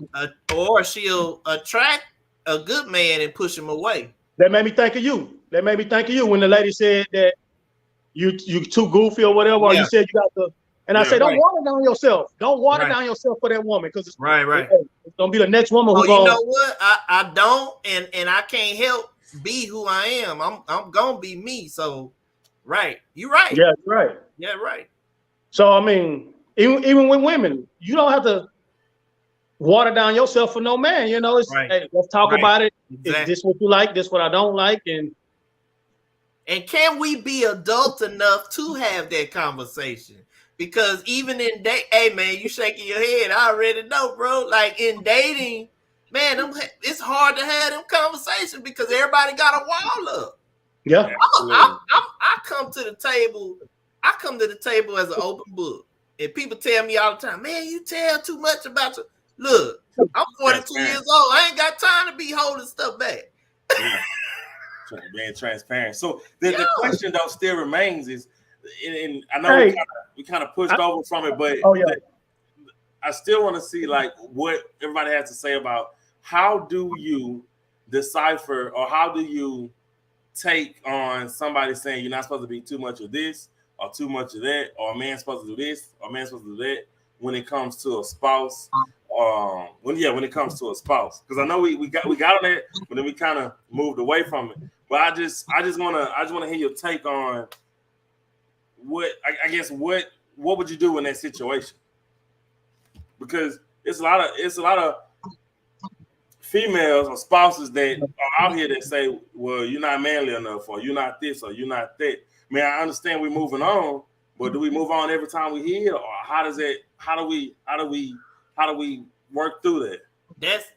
she'll attract a good man and push him away. That made me think of you. When the lady said that you too goofy or whatever, or you said you got the. And I say, don't water down yourself. Don't water down yourself for that woman because it's it's gonna be the next woman who's you know what? I don't, and I can't help be who I am. I'm gonna be me. So, you're right. Yeah, right. Yeah, right. So I mean, even with women, you don't have to water down yourself for no man. You know, it's hey, let's talk about it. Exactly. Is this what you like? This what I don't like? And can we be adult enough to have that conversation? Because even in hey man, you shaking your head. I already know, bro. Like in dating, man, it's hard to have them conversations because everybody got a wall up. Yeah, I come to the table. I come to the table as an open book, and people tell me all the time, man, you tell too much about you. Look, I'm 42 years old. I ain't got time to be holding stuff back. Being transparent. So the question though still remains is, and I know we kind of pushed over from it, but I still want to see like what everybody has to say about how do you decipher or how do you take on somebody saying you're not supposed to be too much of this or too much of that, or a man's supposed to do this or a man's supposed to do that when it comes to a spouse. When it comes to a spouse, because I know we got on it, but then we kind of moved away from it. But I just want to hear your take on what what would you do in that situation? Because it's a lot of females or spouses that are out here that say, well, you're not manly enough, or you're not this, or you're not that. Man, I understand we're moving on, but do we move on every time we hear, or how do we how do we work through that?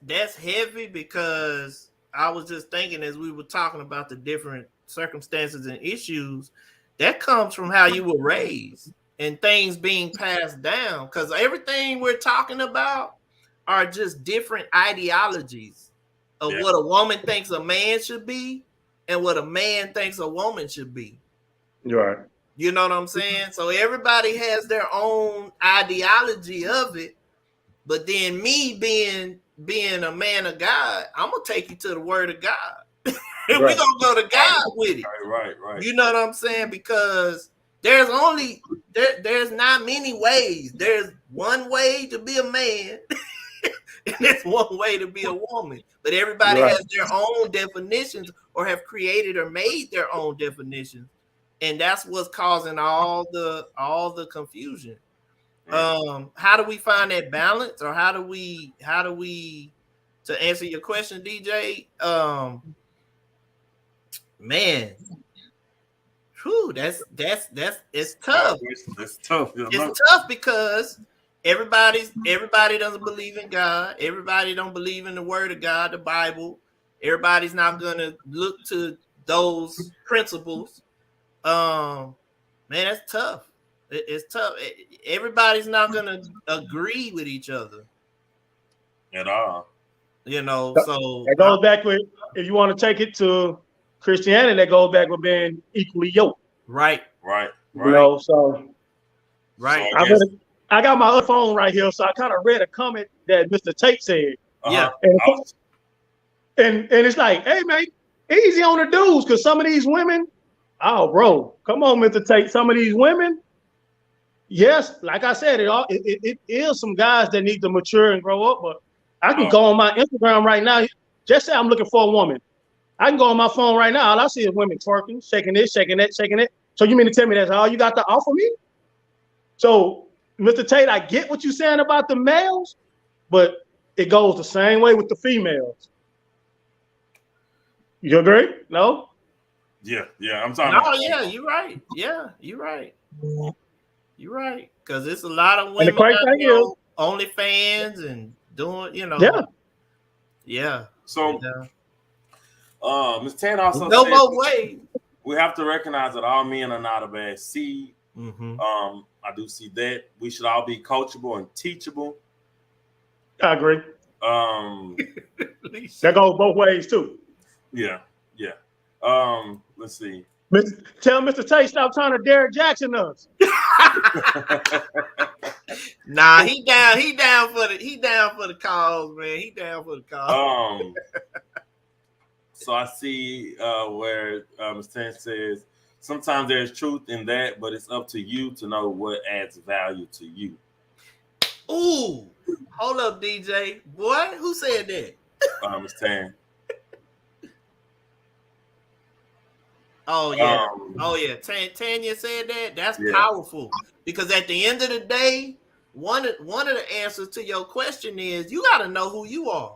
That's heavy, because I was just thinking as we were talking about the different circumstances and issues, that comes from how you were raised and things being passed down. Because everything we're talking about are just different ideologies of what a woman thinks a man should be and what a man thinks a woman should be. Right. You know what I'm saying? So everybody has their own ideology of it. But then me being a man of God, I'm gonna take you to the word of God. And we're gonna go to God with it. Right. You know what I'm saying? Because there's not many ways. There's one way to be a man, and there's one way to be a woman. But everybody has their own definitions, or have created or made their own definitions. And that's what's causing all the confusion. How do we find that balance, or how do we to answer your question, DJ? Man, whew, that's it's tough. It's tough. It's tough because everybody doesn't believe in God. Everybody don't believe in the word of God, the Bible. Everybody's not gonna look to those principles. Man, that's tough. It's tough. Everybody's not gonna agree with each other at all. You know, so that goes back with, if you want to take it to Christianity, that goes back with being equally yoked. Right. You know, so right. I got my other phone right here, so I kind of read a comment that Mr. Tate said. Yeah. And it's like, hey man, easy on the dudes, because some of these women, oh bro, come on, Mr. Tate, some of these women, yes, like I said, it is some guys that need to mature and grow up, but I can go on my Instagram right now, just say I'm looking for a woman. I can go on my phone right now, all I see is women twerking, shaking this, shaking that, shaking it. So you mean to tell me that's all you got to offer me? So, Mr. Tate, I get what you're saying about the males, but it goes the same way with the females. You agree? No? Yeah, I'm talking. No, yeah, you're right. Yeah, you're right. You're right. Because it's a lot of women OnlyFans and doing, you know. Yeah. So, Ms. Tan also no said more way. We have to recognize that all men are not a bad seed. Mm-hmm. I do see that. We should all be coachable and teachable. I agree. That goes both ways too. Yeah. Let's see. Tell Mr. Tate stop trying to Derek Jackson us. Nah, he down for the cause, man. He down for the cause. So I see where Ms. Tan says sometimes there's truth in that, but it's up to you to know what adds value to you. Ooh, hold up, DJ. Boy, who said that? Ms. Tan. Oh yeah. Tanya said that. That's powerful, because at the end of the day, one of the answers to your question is you got to know who you are.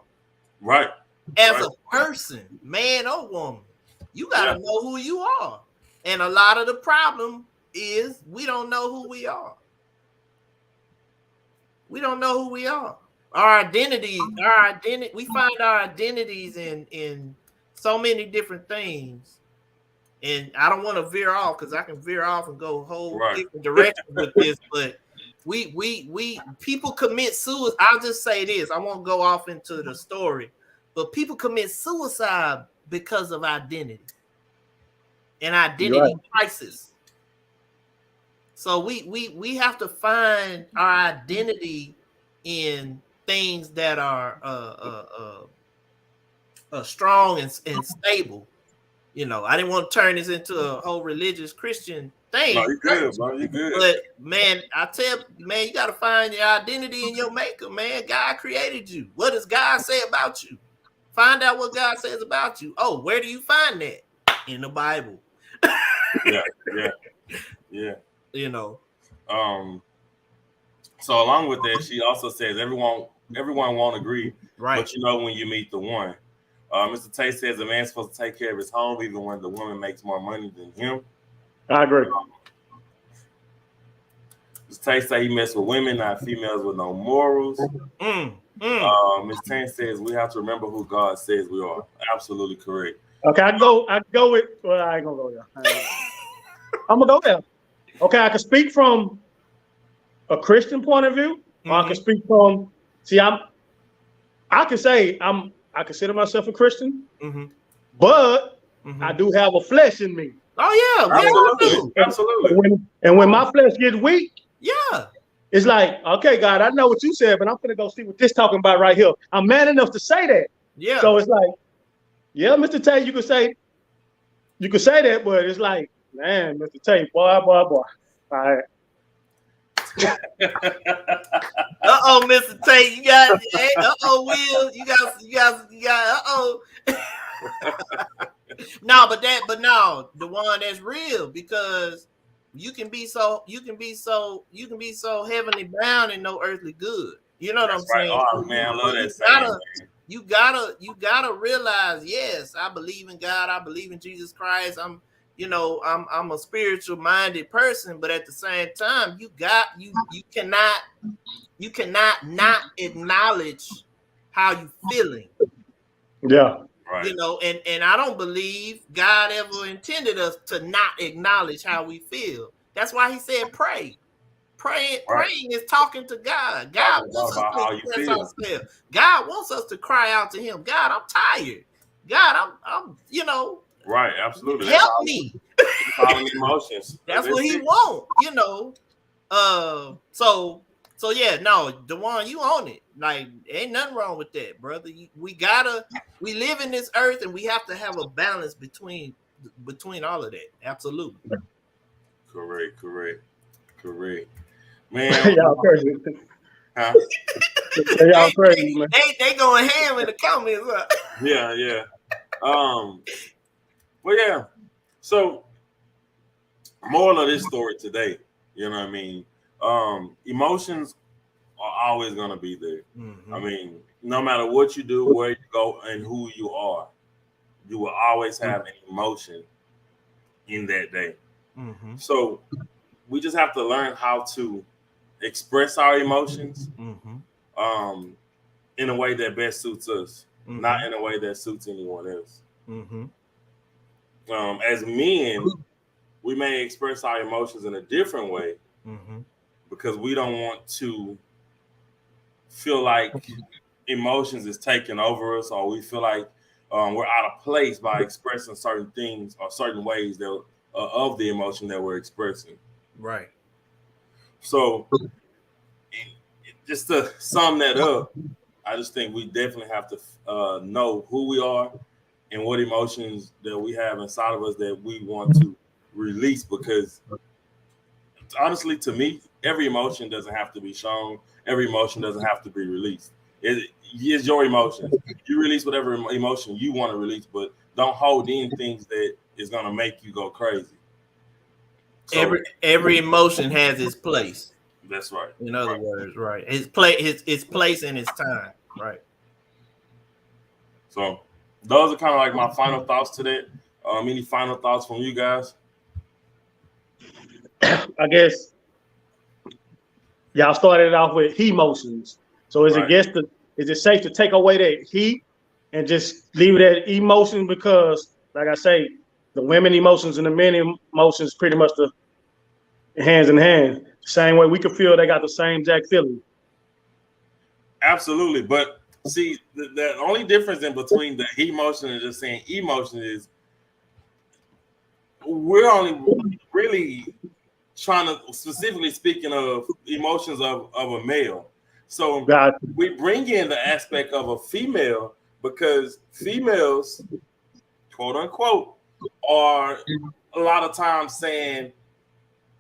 Right. As a person, man or woman, you got to know who you are. And a lot of the problem is we don't know who we are. We don't know who we are. Our identity, we find our identities in so many different things. And I don't want to veer off, because I can veer off and go a whole different direction with this, but we people commit suicide. I'll just say this. I won't go off into the story, but people commit suicide because of identity and identity crisis. So we have to find our identity in things that are strong and stable. You know, I didn't want to turn this into a whole religious Christian thing. No, you good, bro. You good. But man, I tell you, man, you got to find your identity in your maker, man. God created you. What does God say about you? Find out what God says about you. Oh, where do you find that? In the Bible. Yeah. You know. So along with that, she also says everyone won't agree, right? But you know when you meet the one. Mr. Tate says a man's supposed to take care of his home even when the woman makes more money than him. I agree. Mr. Tay say he mess with women, not females with no morals. Ms. Tan says we have to remember who God says we are. Absolutely correct. Okay, I go with. Well, I ain't gonna go there. I'm gonna go there. Okay, I can speak from a Christian point of view, or I can speak from. See, I can say I consider myself a Christian, but I do have a flesh in me. Oh yeah, absolutely. And when my flesh gets weak, yeah, it's like, okay, God, I know what you said, but I'm gonna go see what this talking about right here. I'm man enough to say that. Yeah. So it's like, yeah, Mr. Tay, you could say that, but it's like, man, Mr. Tay, boy. All right. Mr. Tate, you got. Will, you got. No, but the one that's real, because you can be so heavenly bound and no earthly good. You know what I'm saying? Oh man, I love that saying. You gotta realize, yes, I believe in God, I believe in Jesus Christ. I'm a spiritual minded person, but at the same time, you cannot not acknowledge how you feeling. Yeah. Right. And I don't believe God ever intended us to not acknowledge how we feel. That's why he said pray. Praying is talking to God. God wants us to express ourselves. God wants us to cry out to him. God, I'm tired. God, I'm Right, absolutely. Help me. Following emotions. That's what he wants, So yeah, no, the one you own it. Like, ain't nothing wrong with that, brother. We live in this earth, and we have to have a balance between all of that. Absolutely. Correct. Man, y'all crazy. Huh? Y'all crazy, man. They going ham in the comments. Huh? Yeah. Well, yeah. So, moral of this story today, you know what I mean? Emotions are always going to be there. I mean, no matter what you do, where you go, and who you are, you will always have an emotion in that day. So we just have to learn how to express our emotions in a way that best suits us, not in a way that suits anyone else. As men, we may express our emotions in a different way because we don't want to feel like emotions is taking over us, or we feel like we're out of place by expressing certain things or certain ways that of the emotion that we're expressing. Right. So, just to sum that up, I just think we definitely have to know who we are and what emotions that we have inside of us that we want to release. Because honestly, to me, every emotion doesn't have to be shown. Every emotion doesn't have to be released. It's your emotions. You release whatever emotion you want to release, but don't hold in things that is going to make you go crazy. So, every emotion has its place. That's right. In other words, right. Its place and its time. Right. So those are kind of like my final thoughts to that. Any final thoughts from you guys? I guess y'all started off with he emotions. So is it safe to take away that he and just leave it at emotion? Because, like I say, the women emotions and the men emotions pretty much the hands in hand. Same way we can feel they got the same exact feeling. Absolutely. But see, the only difference in between the he emotion and just saying emotion is we're only really trying to, specifically speaking of emotions of a male. So we bring in the aspect of a female because females, quote unquote, are a lot of times saying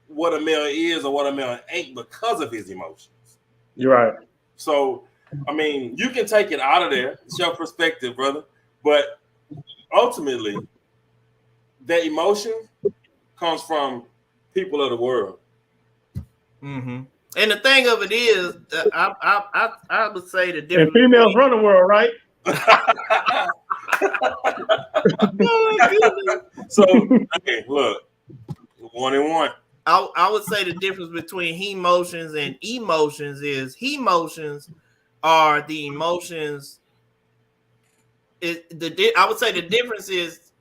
what a male is or what a male ain't because of his emotions. You're right. So, I mean, you can take it out of there. It's your perspective, brother. But ultimately, that emotion comes from people of the world. And the thing of it is, I would say the difference. And females run the world, right? So, okay, look, 1 and 1. I would say the difference between emotions and emotions is emotions are the emotions. I would say the difference is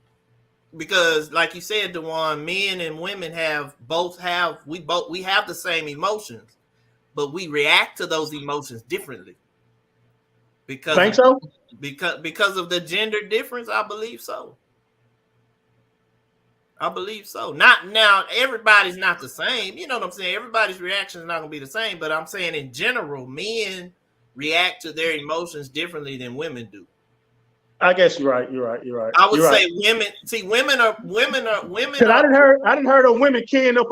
because, like you said, DeJuan, men and women we have the same emotions, but we react to those emotions differently. Because of the gender difference, I believe so. Not now, everybody's not the same. You know what I'm saying? Everybody's reaction is not going to be the same. But I'm saying in general, men react to their emotions differently than women do. I guess you're right. I would say women. See, women are. Because I didn't heard of women keying up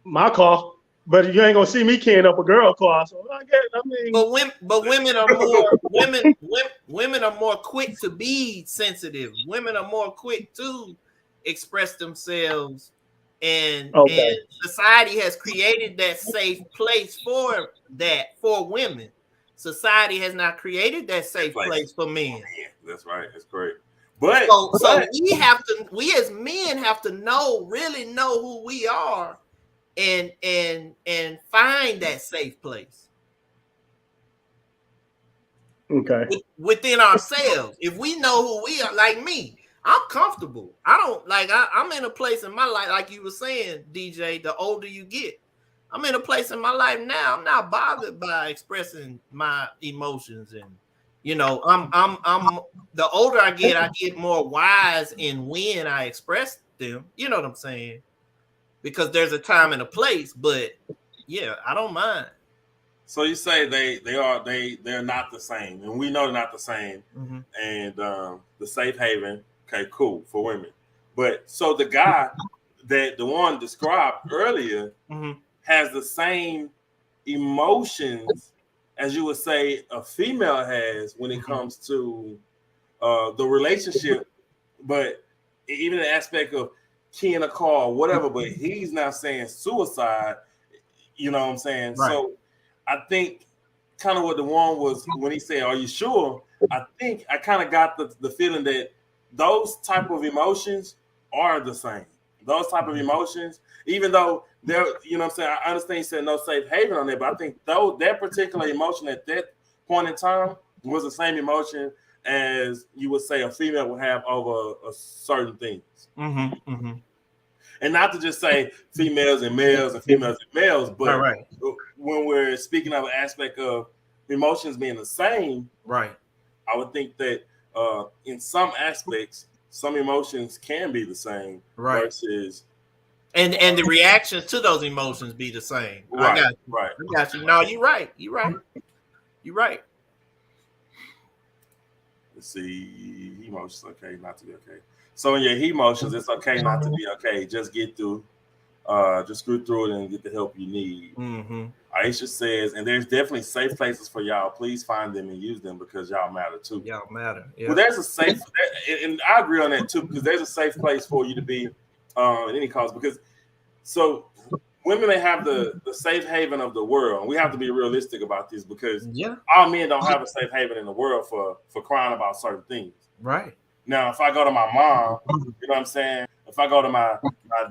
my car, but you ain't gonna see me keying up a girl car. So I mean, but women are more women are more quick to be sensitive. Women are more quick to express themselves, and society has created that safe place for women. Society has not created that safe place for men. That's right. That's great. But so we as men have to really know who we are and find that safe place. Okay. Within ourselves. If we know who we are, like me, I'm comfortable. I don't I'm in a place in my life, like you were saying, DJ, the older you get. I'm in a place in my life now. I'm not bothered by expressing my emotions, and I'm the older I get more wise in when I express them. You know what I'm saying? Because there's a time and a place, but yeah, I don't mind. So you say they're not the same, and we know they're not the same. Mm-hmm. And the safe haven, okay, cool for women. But so the guy that the one described earlier mm-hmm. has the same emotions as you would say a female has when it comes to the relationship, but even the aspect of keying a car or whatever, but he's not saying suicide, you know what I'm saying? Right. So I think kind of what the one was when he said, are you sure? I think I kind of got the feeling that those type of emotions are the same. Those type of emotions, even though they're, you know what I'm saying, I understand you said no safe haven on there, but I think that particular emotion at that point in time was the same emotion as you would say a female would have over certain things. Mm-hmm, mm-hmm. And not to just say females and males and females and males, but right. when we're speaking of an aspect of emotions being the same, right, I would think that in some aspects, some emotions can be the same, right? Versus and the reactions to those emotions be the same. Right, I got you. Right. I got you. No, you're right. You're right. You're right. Let's see, emotions okay, not to be okay. So in your emotions, it's okay not to be okay. Just get through, just screw through it and get the help you need. Mm-hmm. Aisha says, and there's definitely safe places for y'all. Please find them and use them because y'all matter too. Y'all matter. Yeah. Well, there's a safe, and I agree on that too, because there's a safe place for you to be in any cause. Because so women may have the safe haven of the world. And we have to be realistic about this because all men don't have a safe haven in the world for crying about certain things. Right. Now, if I go to my mom, you know what I'm saying? If I go to my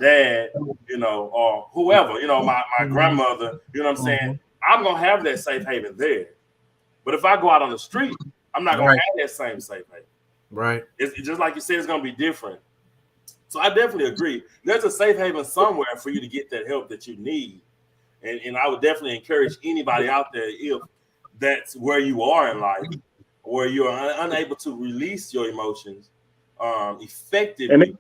dad, you know, or whoever, you know, my grandmother, you know what I'm saying? I'm going to have that safe haven there. But if I go out on the street, I'm not going to have that same safe haven. Right. It's just like you said, it's going to be different. So I definitely agree. There's a safe haven somewhere for you to get that help that you need. And I would definitely encourage anybody out there, if that's where you are in life, where you're unable to release your emotions effectively. And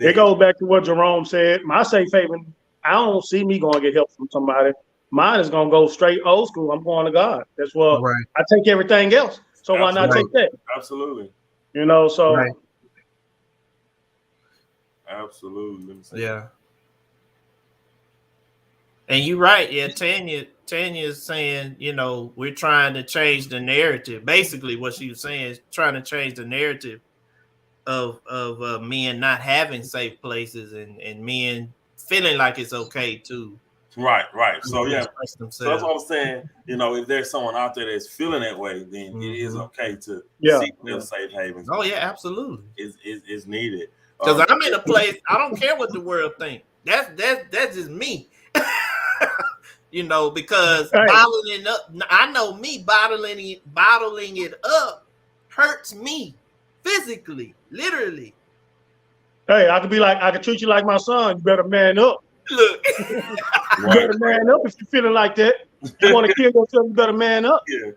it goes back to what Jerome said. My safe haven, I don't see me going to get help from somebody. Mine is going to go straight old school. I'm going to God. That's what I take everything else. So why not take that? Absolutely. You know, so. Right. Absolutely. Let me see. Yeah. And you're right. Yeah, Tanya is saying, you know, we're trying to change the narrative. Basically, what she was saying is trying to change the narrative of men not having safe places and men feeling like it's okay to. Right. So yeah, so that's what I'm saying. You know, if there's someone out there that's feeling that way, then it is okay to seek their safe havens. Oh yeah, absolutely. Is needed. Because I'm in a place, I don't care what the world thinks. That's just me. You know, because Hey. bottling up, I know me bottling it up hurts me physically, literally. Hey, I could treat you like my son. You better man up. Look, You better man up if you're feeling like that. You want to kill yourself, you better man up. Yeah.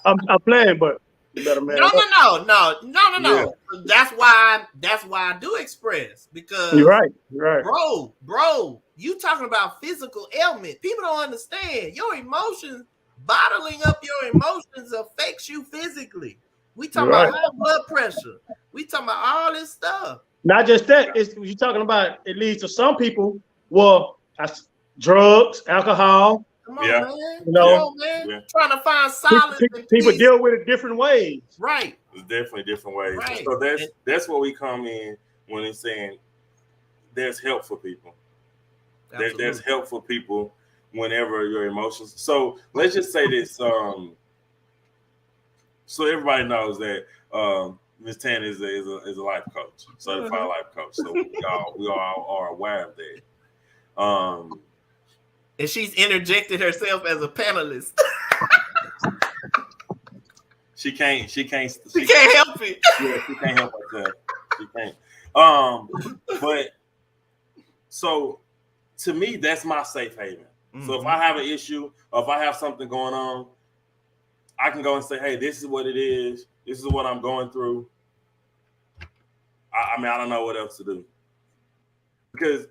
I'm playing, but you better man up. No. That's why I do express, because You're right. Bro, you talking about physical ailment. People don't understand. Your emotions, bottling up your emotions affects you physically. We talking about high blood pressure. We talking about all this stuff. Not just that. You're talking about, it leads to some people, drugs, alcohol. Come on, man. You know, come on, man. Yeah. Trying to find solace. People deal with it different ways. Right. There's definitely different ways. Right. So that's where we come in when it's saying there's help for people. There's help for people whenever your emotions. So let's just say this. So everybody knows that Ms. Tan is a life coach, certified life coach. So we all are aware of that. And she's interjected herself as a panelist. She can't help it. Yeah, she can't help herself. She can't. But so to me, that's my safe haven. Mm-hmm. So if I have an issue or if I have something going on, I can go and say, hey, this is what it is. This is what I'm going through. I mean, I don't know what else to do. Because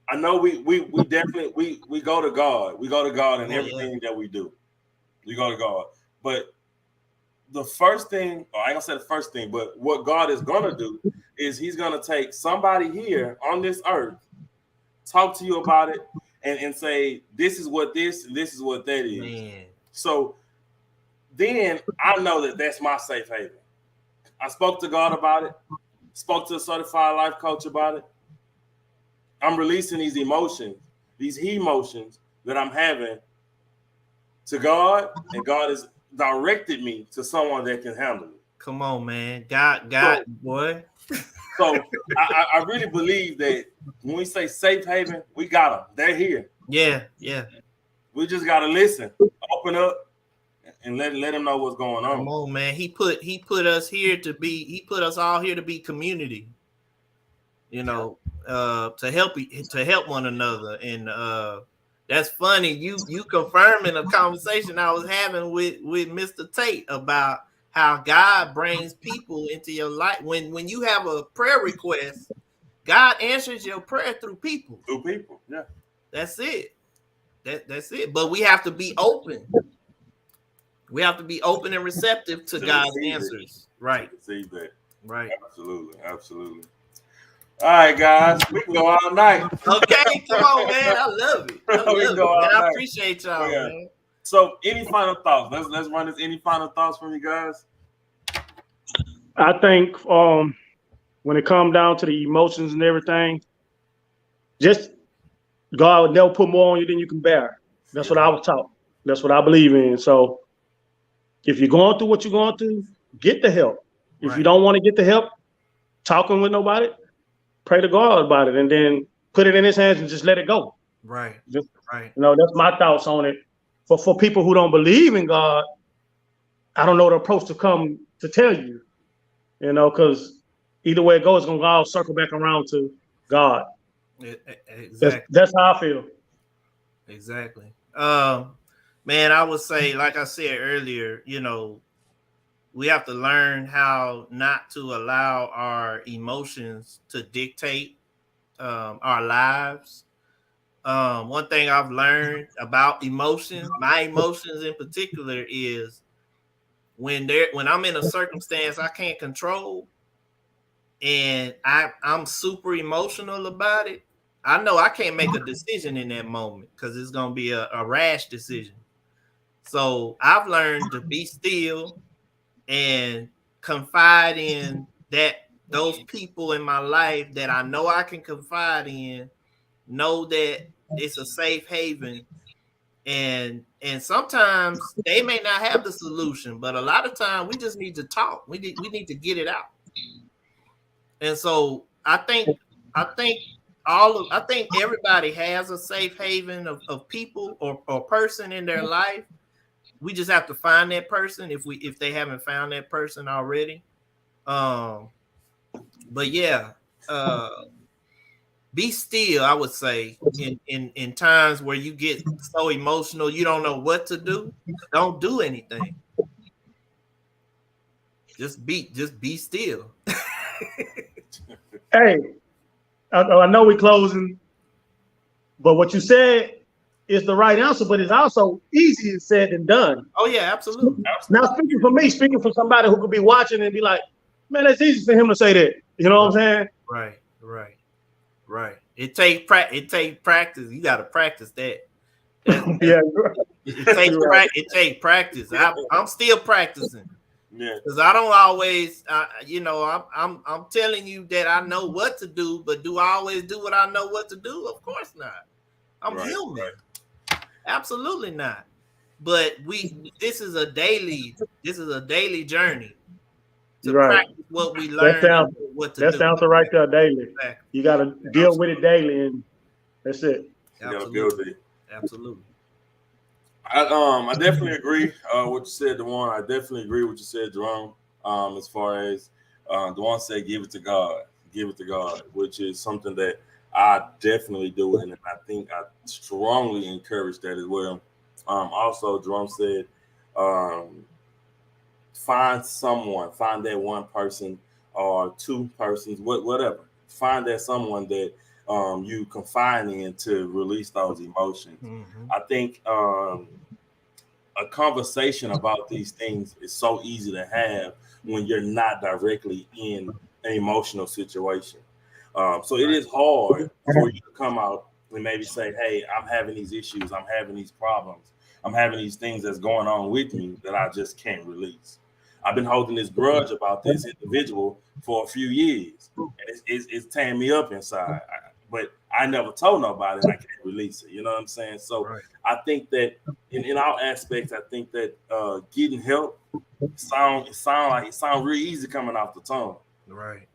I know we definitely we go to God. We go to God in everything that we do. We go to God. But the first thing, or I ain't gonna say the first thing, but what God is gonna do is He's gonna take somebody here on this earth, talk to you about it, and say, this is what this is what that is. Man. So then I know that that's my safe haven. I spoke to God about it, spoke to a certified life coach about it. I'm releasing these emotions that I'm having to God, and God has directed me to someone that can handle it. Come on, man. God, boy. So I really believe that when we say safe haven, we got them. They're here. Yeah. We just got to listen, open up, and let them know what's going on. Come on, man. He put us here to be. He put us all here to be community. You know, to help one another, and that's funny. You confirming a conversation I was having with Mr. Tate about how God brings people into your life. When you have a prayer request, God answers your prayer through people. Yeah. That's it. That's it. But we have to be open. We have to be open and receptive to God's answers. Right. See that. Right. Absolutely. All right, guys, we can go all night. Okay, come on, man. I love it. I appreciate y'all, man. So, any final thoughts? Let's run this. Any final thoughts from you guys? I think when it comes down to the emotions and everything, just God would never put more on you than you can bear. That's what I was taught. That's what I believe in. So, if you're going through what you're going through, get the help. If you don't want to get the help, talking with nobody, pray to God about it, and then put it in His hands and just let it go. Right. You know, that's my thoughts on it. For people who don't believe in God, I don't know the approach to come to tell you. You know, because either way it goes, it's gonna all circle back around to God. Exactly. That's how I feel. Exactly. Man, I would say, like I said earlier, you know, we have to learn how not to allow our emotions to dictate our lives. One thing I've learned about emotions, my emotions in particular, is when I'm in a circumstance I can't control and I'm super emotional about it, I know I can't make a decision in that moment because it's going to be a rash decision. So I've learned to be still and confide in those people in my life that I know I can confide in, know that it's a safe haven. And sometimes they may not have the solution, but a lot of times we just need to talk. We need to get it out. And so I think I think everybody has a safe haven of people or person in their life. We just have to find that person if they haven't found that person already. But yeah, be still, I would say, in times where you get so emotional, you don't know what to do. Don't do anything. Just be still. Hey, I know we're closing, but what you said is the right answer, but it's also easier said than done. Oh yeah, absolutely. Now speaking for me, speaking for somebody who could be watching and be like, man, it's easy for him to say that. You know what I'm saying? Right. It take practice. You got to practice that. Yeah. It take practice. I'm still practicing. Yeah. Because I don't always, I'm telling you that I know what to do, but do I always do what I know what to do? Of course not. I'm human. Right. Absolutely not. But this is a daily journey to practice what we learn. That sounds right there daily. Exactly. You got to deal with it daily, and that's it. Absolutely. I definitely agree what you said, Dewan. I definitely agree what you said, Jerome. As far as Dewan said, give it to God, which is something that I definitely do, and I think I strongly encourage that as well. Also, Jerome said, find that one person or two persons, whatever. Find that someone that you confide in to release those emotions. Mm-hmm. I think a conversation about these things is so easy to have when you're not directly in an emotional situation. So it is hard for you to come out and maybe say, hey, I'm having these issues, I'm having these problems, I'm having these things that's going on with me that I just can't release. I've been holding this grudge about this individual for a few years, and it's tearing me up inside. But I never told nobody, and I can't release it. You know what I'm saying? So I think that in all aspects, I think that getting help sound real easy coming off the tongue. Right.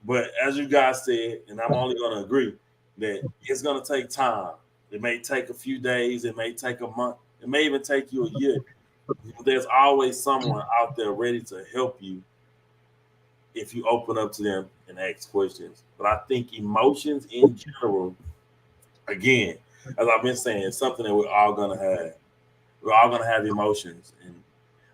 But as you guys said, and I'm only going to agree that it's going to take time. It may take a few days. It may take a month. It may even take you a year. There's always someone out there ready to help you if you open up to them and ask questions. But I think emotions in general, again, as I've been saying, it's something that we're all going to have. We're all going to have emotions. And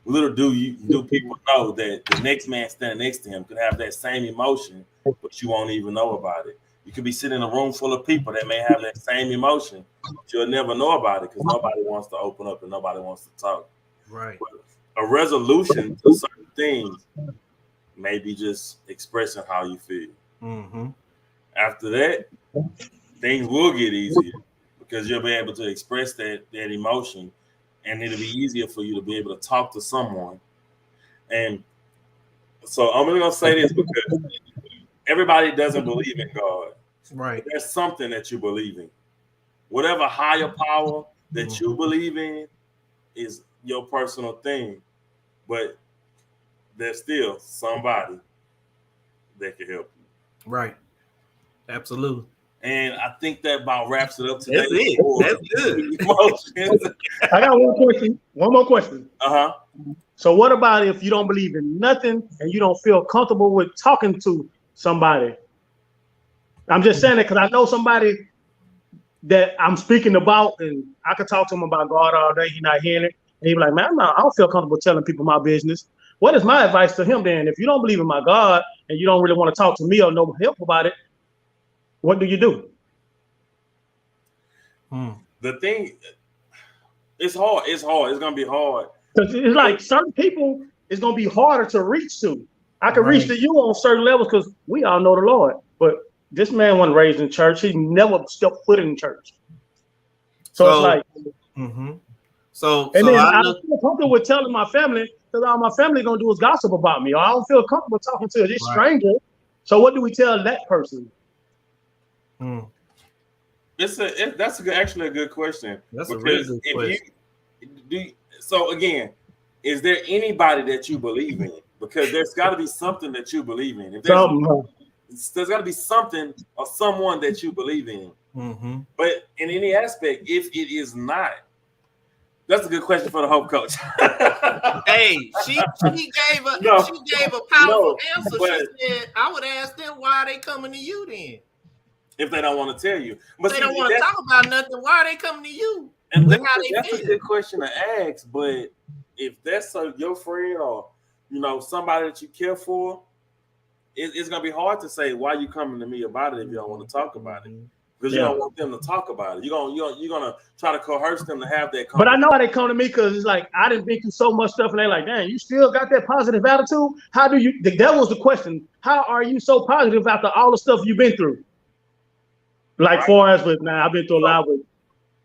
little do people know that the next man standing next to him could have that same emotion, but you won't even know about it. You could be sitting in a room full of people that may have that same emotion, but you'll never know about it because nobody wants to open up and nobody wants to talk. Right. But a resolution to certain things may be just expressing how you feel. Mm-hmm. After that, things will get easier because you'll be able to express that emotion, and it'll be easier for you to be able to talk to someone. And so I'm only going to say this because everybody doesn't believe in God. Right. There's something that you believe in. Whatever higher power that you believe in is your personal thing. But there's still somebody that can help you. Right. Absolutely. And I think that about wraps it up today. That's it. That's good. Emotions. I got one more question. Uh-huh. So what about if you don't believe in nothing and you don't feel comfortable with talking to somebody? I'm just saying it because I know somebody that I'm speaking about, and I could talk to him about God all day. He's not hearing it. And he's like, man, I don't feel comfortable telling people my business. What is my advice to him then? If you don't believe in my God and you don't really want to talk to me or no help about it, what do you do? The thing, it's hard. It's going to be hard. It's like certain people, it's going to be harder to reach to. I can reach to you on certain levels because we all know the Lord. But this man wasn't raised in church. He never stepped foot in church. So it's like, then I don't feel comfortable with telling my family because all my family gonna do is gossip about me. Or I don't feel comfortable talking to this stranger. So what do we tell that person? That's actually a good question. That's a really good question. So again, is there anybody that you believe in? Because there's got to be something that you believe in. If there's got to be something or someone that you believe in. Mm-hmm. But in any aspect, if it is not, that's a good question for the Hope Coach. Hey, she gave a powerful answer. She said, "I would ask them why are they coming to you then, if they don't want to tell you. But if they don't want to talk about nothing. Why are they coming to you? And that's a good question to ask. But if that's your friend or somebody that you care for, it's gonna be hard to say why you coming to me about it if you don't want to talk about it. Because you don't want them to talk about it. You're gonna try to coerce them to have that conversation. But I know why they come to me, because it's like I didn't been through so much stuff, and they're like, "Dang, you still got that positive attitude? How do you?" That was the question. How are you so positive after all the stuff you've been through? Like, far as with now, I've been through a lot with.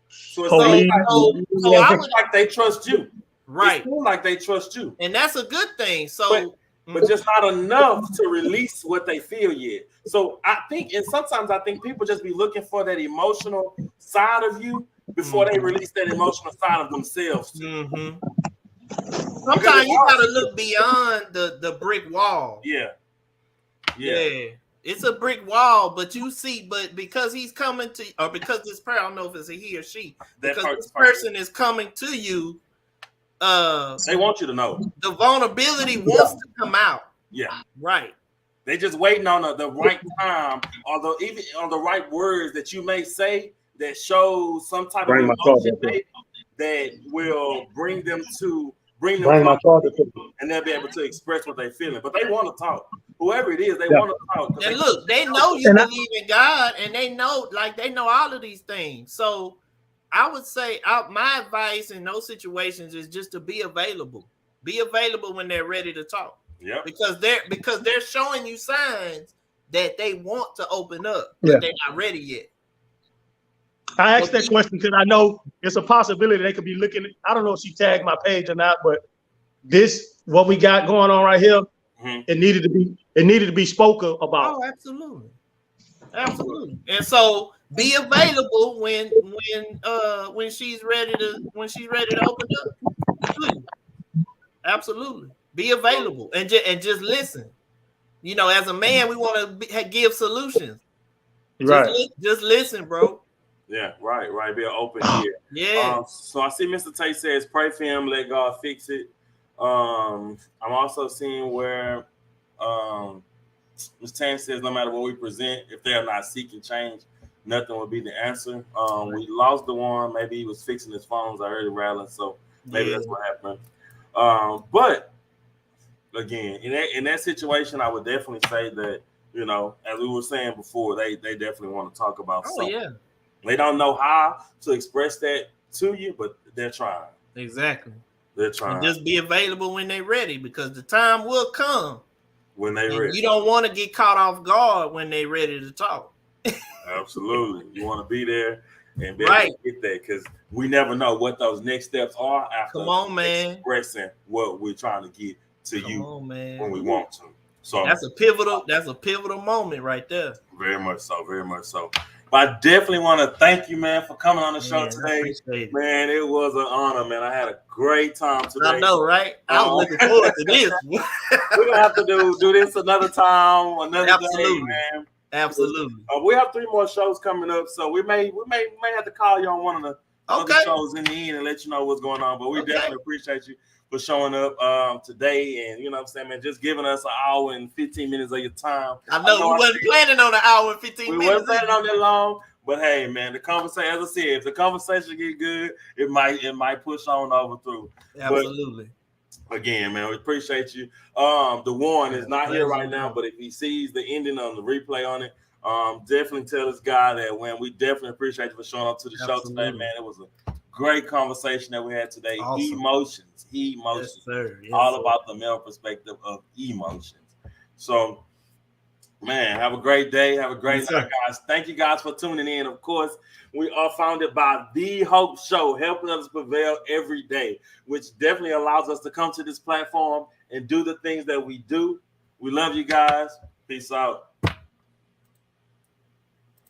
So it's like they trust you, right? It's like they trust you, and that's a good thing. So. But just not enough to release what they feel yet. So I think, and sometimes I think people just be looking for that emotional side of you before they release that emotional side of themselves. Mm-hmm. Sometimes you gotta look beyond the brick wall. Yeah. It's a brick wall, but you see, but because he's coming to, or because this person, I don't know if it's a he or she, because this person is coming to you. They want you to know the vulnerability wants to come out. Yeah, right. They just waiting on the right time, or even on the right words that you may say that shows some type of emotion that will bring them and they'll be able to express what they're feeling. But they want to talk. Whoever it is, they want to talk. And look, they know you believe in God, and they know all of these things. So I would say my advice in those situations is just to be available. Be available when they're ready to talk. Yeah. Because they're showing you signs that they want to open up, but they're not ready yet. I asked that question because I know it's a possibility they could be looking. I don't know if she tagged my page or not, but what we got going on right here, it needed to be spoken about. Oh, absolutely. And so be available when she's ready to open up. Absolutely, be available and just listen. As a man, we want to give solutions. Right. Just listen, bro. Yeah, right. Be an open ear. Yeah. So I see Mr. Tate says, pray for him, let God fix it. I'm also seeing where Ms. Tan says, no matter what we present, if they are not seeking change, nothing will be the answer. We lost the one. Maybe he was fixing his phones. I heard it rattling, so maybe that's what happened. But again, in that situation, I would definitely say that, as we were saying before, they definitely want to talk about something. Yeah. They don't know how to express that to you, but they're trying. Exactly. They're trying. And just be available when they're ready, because the time will come when they're ready. You don't want to get caught off guard when they're ready to talk. Absolutely. You want to be there and be able to get that, because we never know what those next steps are after expressing what we're trying to get to you when we want to. So that's a pivotal moment right there. Very much so. But I definitely want to thank you, man, for coming on the show today. Man, it was an honor, man. I had a great time today. I know, right? I was looking forward to this. We're gonna have to do this another time, another day, man. Absolutely. We have 3 more shows coming up, so we may have to call you on one of the other shows in the end and let you know what's going on. But we definitely appreciate you for showing up today, and what I'm saying, man, just giving us an hour and 15 minutes of your time. I know we wasn't planning on an hour and 15 minutes. We wasn't planning on that long, but hey, man, the conversation, as I said, if the conversation get good, it might push on over through. Absolutely. But again, man, we appreciate you. The Warren is not here right now, but if he sees the ending on the replay on it, definitely tell this guy that we definitely appreciate you for showing up to the show today, man. It was a great conversation that we had today. Awesome. Emotions. Yes, sir. Yes, all about the male perspective of emotions. So, man, have a great day. Have a great night, guys. Thank you guys for tuning in. Of course, we are founded by The Hope Show, helping others prevail every day, which definitely allows us to come to this platform and do the things that we do. We love you guys. Peace out.